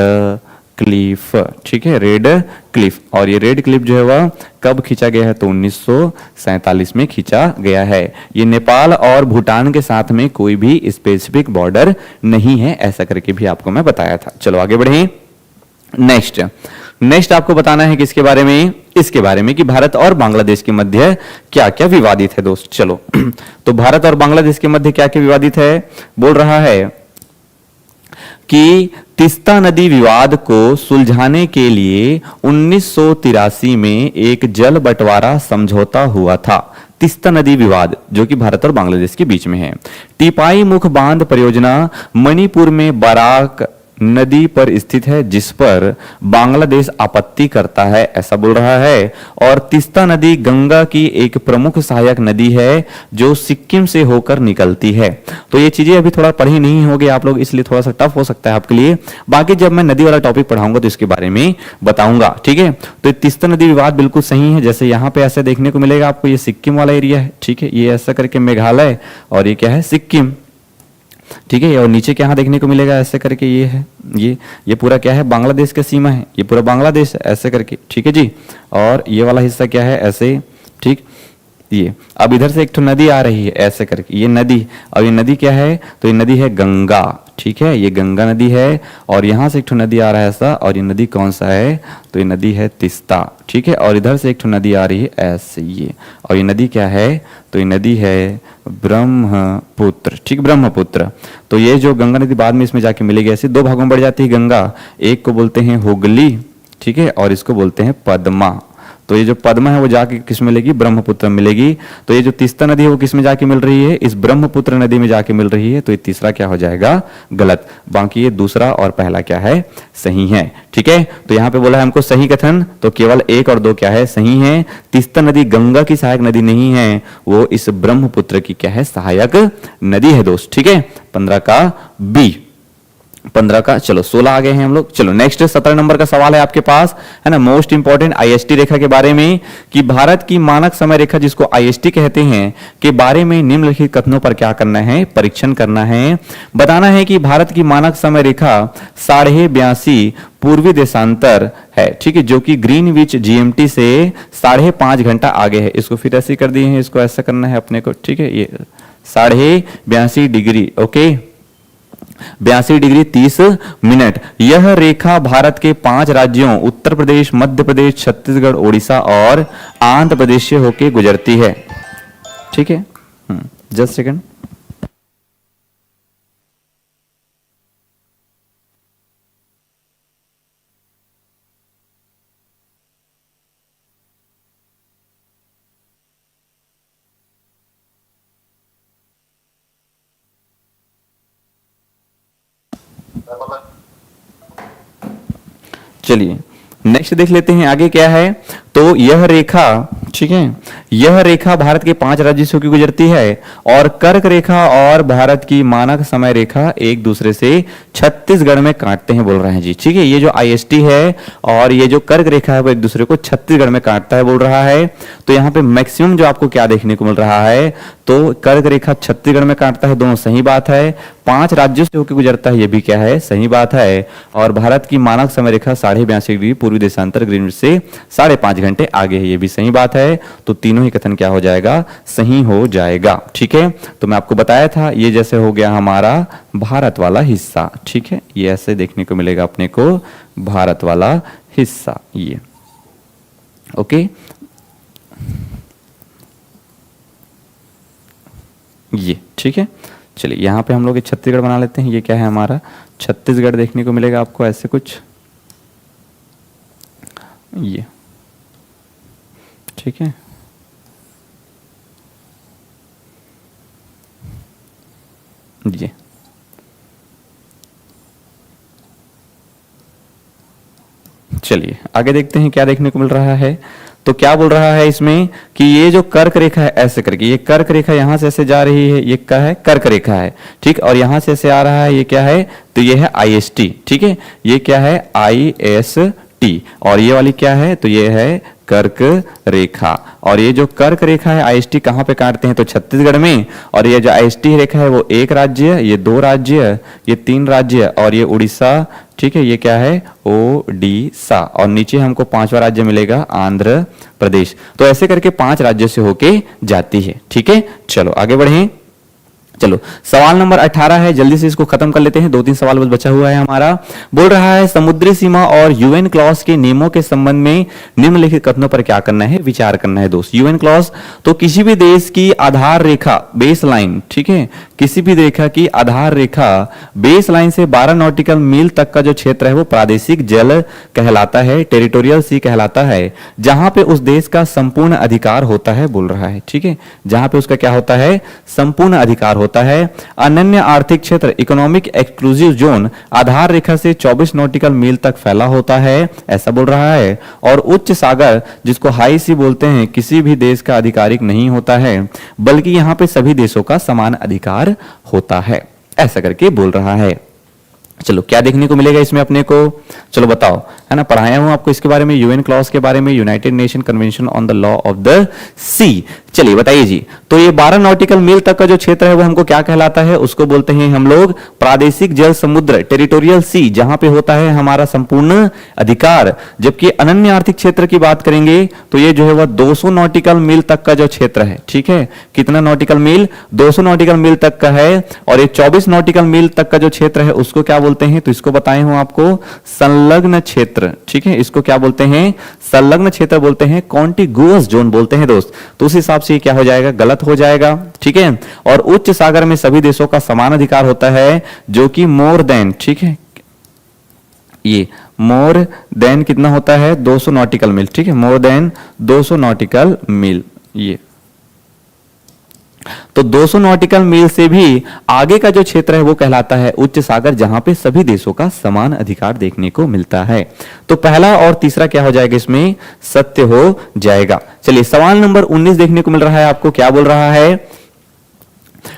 क्लिफ, ठीक है। Red Cliff. और ये रेड क्लिफ जो है वह कब खींचा गया है? तो 1947 में खींचा गया है। ये नेपाल और भूटान के साथ में कोई भी स्पेसिफिक बॉर्डर नहीं है, ऐसा करके भी आपको मैं बताया था। चलो आगे बढ़े। नेक्स्ट आपको बताना है किसके बारे में? इसके बारे में कि भारत और बांग्लादेश के मध्य क्या क्या विवादित है दोस्त। चलो तो भारत और बांग्लादेश के मध्य क्या क्या विवादित है? बोल रहा है कि तीस्ता नदी विवाद को सुलझाने के लिए 1983 में एक जल बंटवारा समझौता हुआ था। तीस्ता नदी विवाद जो कि भारत और बांग्लादेश के बीच में है। टिपाई मुख बांध परियोजना मणिपुर में बराक नदी पर स्थित है, जिस पर बांग्लादेश आपत्ति करता है, ऐसा बोल रहा है। और तीस्ता नदी गंगा की एक प्रमुख सहायक नदी है जो सिक्किम से होकर निकलती है। तो ये चीजें अभी थोड़ा पढ़ी नहीं होगी आप लोग, इसलिए थोड़ा सा टफ हो सकता है आपके लिए। बाकी जब मैं नदी वाला टॉपिक पढ़ाऊंगा तो इसके बारे में बताऊंगा, ठीक है। तो तीस्ता नदी विवाद बिल्कुल सही है। जैसे यहाँ पे ऐसे देखने को मिलेगा आपको, ये सिक्किम वाला एरिया है, ठीक है। ये ऐसा करके मेघालय, और ये क्या है? सिक्किम, ठीक है। और नीचे क्या देखने को मिलेगा? ऐसे करके ये है, ये पूरा क्या है? बांग्लादेश का सीमा है, ये पूरा बांग्लादेश है ऐसे करके, ठीक है जी। और ये वाला हिस्सा क्या है? ऐसे, ठीक। ये अब इधर से एक तो नदी आ रही है ऐसे करके, ये नदी, और ये नदी क्या है, तो ये नदी है गंगा, ठीक है, ये गंगा नदी है। और यहाँ से एक तो नदी आ रहा है ऐसा, और ये नदी कौन सा है, तो ये नदी है तिस्ता, ठीक है। और इधर से एक तो नदी आ रही है ऐसे ये, और ये नदी क्या है, तो ये नदी है ब्रह्मपुत्र, ठीक, ब्रह्मपुत्र। तो ये जो गंगा नदी बाद में इसमें जाके मिलेगी, ऐसे दो भागों में बढ़ जाती है गंगा, एक को बोलते हैं हुगली, ठीक है, और इसको बोलते हैं पद्मा। तो ये जो पद्मा है वो जाके किस में मिलेगी, ब्रह्मपुत्र में मिलेगी। तो ये जो तीस्ता नदी है वो किस में जाके मिल रही है, इस ब्रह्मपुत्र नदी में जाके मिल रही है। तो ये तीसरा क्या हो जाएगा, गलत। बाकी ये दूसरा और पहला क्या है, सही है, ठीक है। तो यहाँ पे बोला है हमको सही कथन, तो केवल 1 और 2 क्या है, सही है। तीस्ता नदी गंगा की सहायक नदी नहीं है, वो इस ब्रह्मपुत्र की क्या है, सहायक नदी है दोस्त, ठीक है। 15 का बी, 15 का, चलो 16 आ गए हैं हम लोग। चलो नेक्स्ट 17 नंबर का सवाल है आपके पास, है ना, मोस्ट इंपॉर्टेंट आईएसटी रेखा के बारे में, कि भारत की मानक समय रेखा जिसको आईएसटी कहते हैं के बारे में निम्नलिखित कथनों पर क्या करना है, परीक्षण करना है। बताना है कि भारत की मानक समय रेखा 82.5 पूर्वी देशांतर है, ठीक है, जो कि ग्रीनविच जीएमटी से 5.5 घंटा आगे है। इसको फिर ऐसे कर दिए हैं, इसको ऐसा करना है अपने को, ठीक है, ये 82.5 डिग्री, ओके, 82 डिग्री 30 मिनट। यह रेखा भारत के 5 राज्यों उत्तर प्रदेश, मध्य प्रदेश, छत्तीसगढ़, ओडिशा और आंध्र प्रदेश से होकर गुजरती है, ठीक है। जस्ट सेकंड, चलिए नेक्स्ट देख लेते हैं आगे क्या है। तो यह रेखा, ठीक है, यह रेखा भारत के 5 राज्यों से होकर गुजरती है, और कर्क रेखा और भारत की मानक समय रेखा एक दूसरे से छत्तीसगढ़ में काटते हैं बोल रहे हैं जी, ठीक है। ये जो आईएसटी है और ये जो कर्क रेखा है वो एक दूसरे को छत्तीसगढ़ में काटता है बोल रहा है। तो यहाँ पे मैक्सिमम जो आपको क्या देखने को मिल रहा है, तो कर्क रेखा छत्तीसगढ़ में काटता है, दोनों सही बात है। 5 राज्यों से होकर गुजरता है, ये भी क्या है, सही बात है। और भारत की मानक समय रेखा 82.5 डिग्री पूर्वी देशांतर ग्रीनविच से 5.5 घंटे आगे है, ये भी सही बात है। तो तीनों ही कथन क्या हो जाएगा, सही हो जाएगा, ठीक है। तो मैं आपको बताया था ये जैसे हो गया हमारा भारत वाला हिस्सा, ठीक है, ये ऐसे देखने को मिलेगा अपने को, भारत वाला हिस्सा, ये ओके। ये ठीक है, चलिए यहाँ पे हम लोग छत्तीसगढ़ बना लेते हैं। ये क्या है हमारा छत्तीसगढ़ देखने को मिलेगा आपको ऐसे कुछ, ये ठीक है। ये चलिए आगे देखते हैं क्या देखने को मिल रहा है। तो क्या बोल रहा है इसमें कि ये जो कर्क रेखा है ऐसे करके, ये कर्क रेखा यहां से ऐसे जा रही है, ये क्या है, कर्क रेखा है, ठीक। और यहां से ऐसे आ रहा है, ये क्या है, तो ये है आईएसटी, ठीक है। ये क्या है, आईएसटी, और ये वाली क्या है, तो ये है कर्क रेखा। और ये जो कर्क रेखा है आईएसटी कहां पे काटते हैं, तो छत्तीसगढ़ में। और ये जो आईएसटी रेखा है वो 1 राज्य, ये 2 राज्य, ये 3 राज्य, और ये उड़ीसा, ठीक है, ये क्या है, ओडिशा। और नीचे हमको 5वां राज्य मिलेगा आंध्र प्रदेश। तो ऐसे करके 5 राज्यों से होके जाती है, ठीक है। चलो आगे बढ़ें। चलो सवाल नंबर 18 है, जल्दी से इसको खत्म कर लेते हैं, 2-3 सवाल बस बचा हुआ है हमारा। बोल रहा है समुद्री सीमा और यूएन क्लॉज के नियमों के संबंध में निम्नलिखित कथनों पर क्या करना है, विचार करना है दोस्त। यूएन क्लॉज तो किसी भी देश की आधार रेखा बेस लाइन, ठीक है, किसी भी रेखा की आधार रेखा बेस लाइन से 12 नॉटिकल मील तक का जो क्षेत्र है वो प्रादेशिक जल कहलाता है, टेरिटोरियल सी कहलाता है, जहां पे उस देश का संपूर्ण अधिकार होता है, बोल रहा है, ठीक है, जहां पे उसका क्या होता है, संपूर्ण अधिकार होता है। अनन्य आर्थिक क्षेत्र इकोनॉमिक एक्सक्लूसिव जोन आधार रेखा से 24 नॉटिकल मील तक फैला होता है, ऐसा बोल रहा है। और उच्च सागर जिसको हाई सी बोलते हैं, किसी भी देश का आधिकारिक नहीं होता है, बल्कि यहां पे सभी देशों का समान अधिकार होता है, ऐसा करके बोल रहा है। चलो क्या देखने को मिलेगा इसमें अपने को, चलो बताओ, है ना, पढ़ाया हूं आपको इसके बारे में, यूएन क्लॉज के बारे में, united nation convention on the law of the sea. चलिए बताइए जी, तो ये 12 नॉटिकल मील तक का जो क्षेत्र है वो हमको क्या कहलाता है? उसको बोलते हैं हम लोग प्रादेशिक जल समुद्र, टेरिटोरियल सी, जहां पे होता है हमारा संपूर्ण अधिकार। जबकि अनन्य आर्थिक क्षेत्र की बात करेंगे तो ये जो है वह 200 नॉटिकल मील तक का जो क्षेत्र है, ठीक है, कितना नॉटिकल मील? 200 नॉटिकल मील तक का है। और ये 24 नॉटिकल मील तक का जो क्षेत्र है उसको क्या बोलते हैं? तो इसको बताए हूं आपको, संलग्न क्षेत्र, ठीक है, इसको क्या बोलते हैं? संलग्न क्षेत्र बोलते हैं, कॉन्टिगुअस जोन बोलते हैं दोस्त। तो उस हिसाब से क्या हो जाएगा? गलत हो जाएगा, ठीक है। और उच्च सागर में सभी देशों का समान अधिकार होता है, जो कि मोर देन, ठीक है, ये मोर देन कितना होता है? 200 नॉटिकल मील, ठीक है, मोर देन 200 नॉटिकल मील। ये तो 200 नॉटिकल मील से भी आगे का जो क्षेत्र है वो कहलाता है उच्च सागर, जहां पे सभी देशों का समान अधिकार देखने को मिलता है। तो पहला और तीसरा क्या हो जाएगा? इसमें सत्य हो जाएगा। चलिए सवाल नंबर 19 देखने को मिल रहा है आपको, क्या बोल रहा है?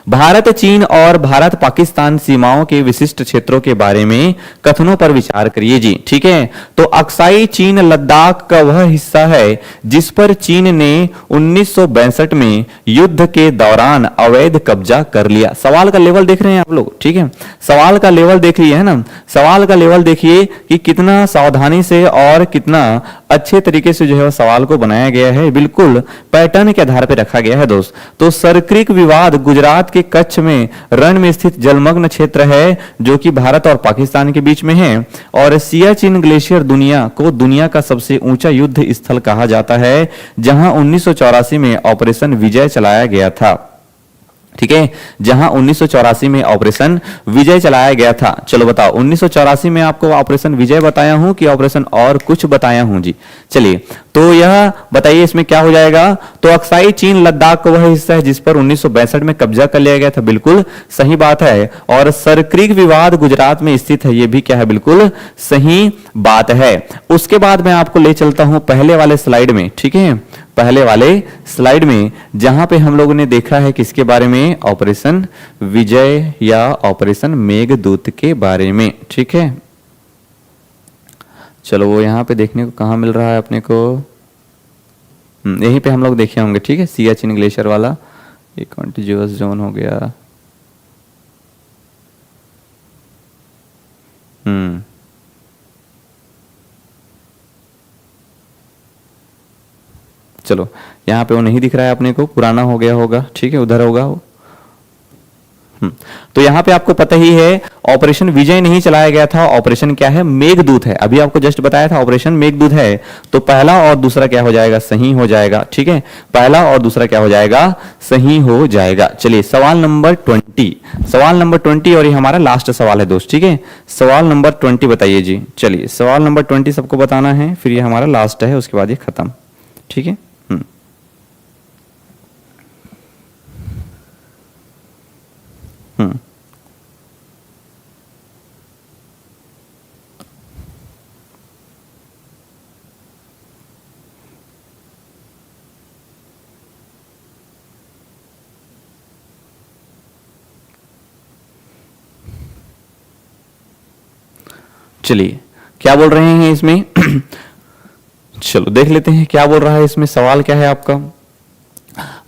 भारत चीन और भारत पाकिस्तान सीमाओं के विशिष्ट क्षेत्रों के बारे में कथनों पर विचार करिए जी, ठीक है। तो अक्साई चीन लद्दाख का वह हिस्सा है जिस पर चीन ने 1962 में युद्ध के दौरान अवैध कब्जा कर लिया। सवाल का लेवल देख रहे हैं आप लोग, ठीक है, सवाल का लेवल देख लिए है ना, सवाल का लेवल देखिए कि कितना सावधानी से और कितना अच्छे तरीके से जो है सवाल को बनाया गया है, बिल्कुल पैटर्न के आधार पर रखा गया है दोस्त। तो सरक्रिक विवाद गुजरात के कच्छ में रण में स्थित जलमग्न क्षेत्र है जो कि भारत और पाकिस्तान के बीच में है। और सियाचिन ग्लेशियर दुनिया का सबसे ऊंचा युद्ध स्थल कहा जाता है, जहां 1984 में ऑपरेशन विजय चलाया गया था, ठीक है, जहां 1984 में ऑपरेशन विजय चलाया गया था। चलो बताओ 1984 में आपको ऑपरेशन विजय बताया हूं कि ऑपरेशन और कुछ बताया हूं जी? चलिए तो यह बताइए इसमें क्या हो जाएगा? तो अक्साई चीन लद्दाख का वह हिस्सा है जिस पर 1962 में कब्जा कर लिया गया था, बिल्कुल सही बात है। और सरक्रिक विवाद गुजरात में स्थित है, यह भी क्या है? बिल्कुल सही बात है। उसके बाद मैं आपको ले चलता हूं पहले वाले स्लाइड में, ठीक है, पहले वाले स्लाइड में जहां पे हम लोगों ने देखा है किसके बारे में? ऑपरेशन विजय या ऑपरेशन मेघदूत के बारे में, ठीक है। चलो वो यहां पे देखने को कहां मिल रहा है अपने को? यहीं पे हम लोग देखे होंगे, ठीक है, सियाचिन ग्लेशियर वाला, ये कॉन्टिग्युअस जोन हो गया। चलो यहां पे वो नहीं दिख रहा है अपने को, पुराना हो गया होगा, ठीक है, उधर होगा वो। तो यहां पे आपको पता ही है ऑपरेशन विजय नहीं चलाया गया था, ऑपरेशन क्या है? मेघदूत है। अभी आपको जस्ट बताया था ऑपरेशन मेघदूत है। तो पहला और दूसरा क्या हो जाएगा? सही हो जाएगा, ठीक है, पहला और दूसरा क्या हो जाएगा? सही हो जाएगा। चलिए सवाल नंबर 20, सवाल नंबर 20 और ये हमारा लास्ट सवाल है दोस्त, ठीक है, सवाल नंबर 20 बताइए जी। चलिए सवाल नंबर 20 सबको बताना है, फिर ये हमारा लास्ट है, उसके बाद ये खत्म, ठीक है। चलिए क्या बोल रहे हैं इसमें? चलो देख लेते हैं क्या बोल रहा है इसमें। सवाल क्या है आपका?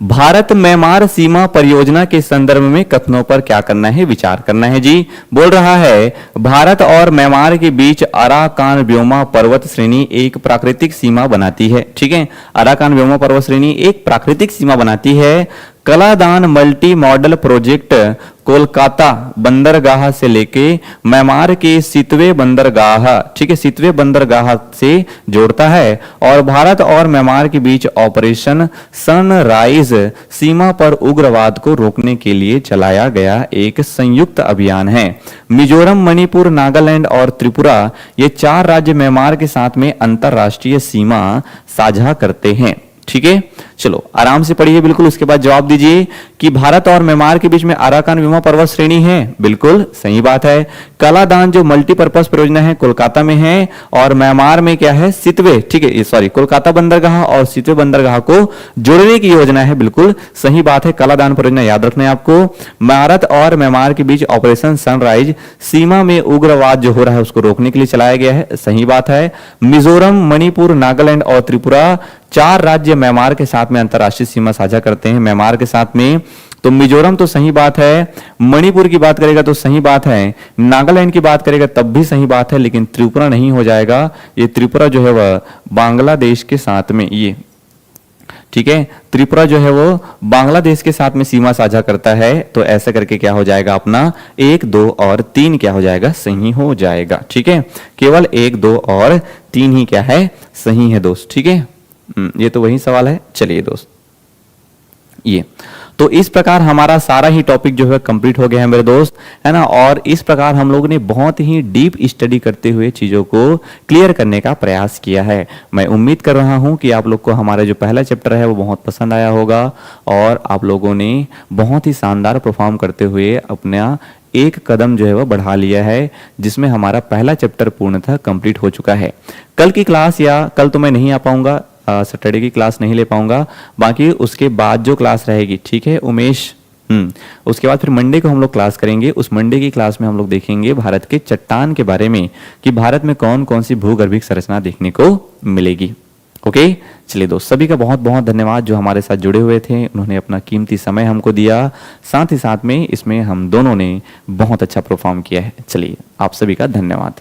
भारत म्यांमार सीमा परियोजना के संदर्भ में कथनों पर क्या करना है? विचार करना है जी। बोल रहा है भारत और म्यांमार के बीच अराकान व्योमा पर्वत श्रेणी एक प्राकृतिक सीमा बनाती है, ठीक है, अराकान व्योमा पर्वत श्रेणी एक प्राकृतिक सीमा बनाती है। Kaladan multi modal project Kolkata बंदरगाह से लेके म्यांमार के सितवे बंदरगाह, ठीक है, सितवे बंदरगाह से जोड़ता है। और भारत और म्यांमार के बीच ऑपरेशन सनराइज सीमा पर उग्रवाद को रोकने के लिए चलाया गया एक संयुक्त अभियान है। मिजोरम, मणिपुर, नागालैंड और त्रिपुरा ये 4 राज्य म्यांमार के साथ में अंतरराष्ट्रीय सीमा साझा करते हैं, ठीक है। चलो आराम से पढ़िए बिल्कुल, उसके बाद जवाब दीजिए कि भारत और म्यांमार के बीच में अराकान व्योमा पर्वत श्रेणी है, बिल्कुल सही बात है। कलादान जो मल्टीपर्पज परियोजना है कोलकाता में है, और म्यांमार में क्या है, सितवे, ठीक है, सॉरी, कोलकाता बंदरगाह और सितवे बंदरगाह को जोड़ने की योजना है। बिल्कुल सही बात है, कलादान परियोजना याद रखना है आपको। भारत और म्यांमार के बीच ऑपरेशन सनराइज सीमा में उग्रवाद जो हो रहा है उसको रोकने के लिए चलाया गया है, सही बात है। मिजोरम, मणिपुर, नागालैंड और त्रिपुरा 4 राज्य म्यांमार के साथ में अंतर्राष्ट्रीय सीमा साझा करते हैं, म्यांमार के साथ में। तो मिजोरम तो सही बात है, मणिपुर की बात करेगा तो सही बात है, नागालैंड की बात करेगा तब भी सही बात है, लेकिन त्रिपुरा नहीं हो जाएगा। ये त्रिपुरा जो है वह बांग्लादेश के साथ में, ये ठीक है, त्रिपुरा जो है वो बांग्लादेश के साथ में सीमा साझा करता है। तो ऐसे करके क्या हो जाएगा अपना 1, 2 और 3 क्या हो जाएगा, सही हो जाएगा। ठीक है, केवल 1, 2 और 3 ही क्या है, सही है दोस्त। ठीक है, ये तो वही सवाल है। चलिए दोस्त, ये तो इस प्रकार हमारा सारा ही टॉपिक जो है कंप्लीट हो गया है मेरे दोस्त, है ना। और इस प्रकार हम लोग ने बहुत ही डीप स्टडी करते हुए चीजों को क्लियर करने का प्रयास किया है। मैं उम्मीद कर रहा हूं कि आप लोग को हमारा जो पहला चैप्टर है वो बहुत पसंद आया होगा, और आप लोगों ने बहुत ही शानदार परफॉर्म करते हुए अपना एक कदम जो है वो बढ़ा लिया है, जिसमें हमारा पहला चैप्टर पूर्णतः कंप्लीट हो चुका है। कल की क्लास, या कल तो मैं नहीं आ पाऊंगा, सैटरडे की क्लास नहीं ले पाऊंगा, बाकी उसके बाद जो क्लास रहेगी, ठीक है उमेश, उसके बाद फिर मंडे को हम लोग क्लास करेंगे। उस मंडे की क्लास में हम लोग देखेंगे भारत के चट्टान के बारे में, कि भारत में कौन कौन सी भूगर्भिक संरचना देखने को मिलेगी। ओके, चलिए दोस्त, सभी का बहुत बहुत धन्यवाद जो हमारे साथ जुड़े हुए थे, उन्होंने अपना कीमती समय हमको दिया, साथ ही साथ में इसमें हम दोनों ने बहुत अच्छा परफॉर्म किया है। चलिए, आप सभी का धन्यवाद।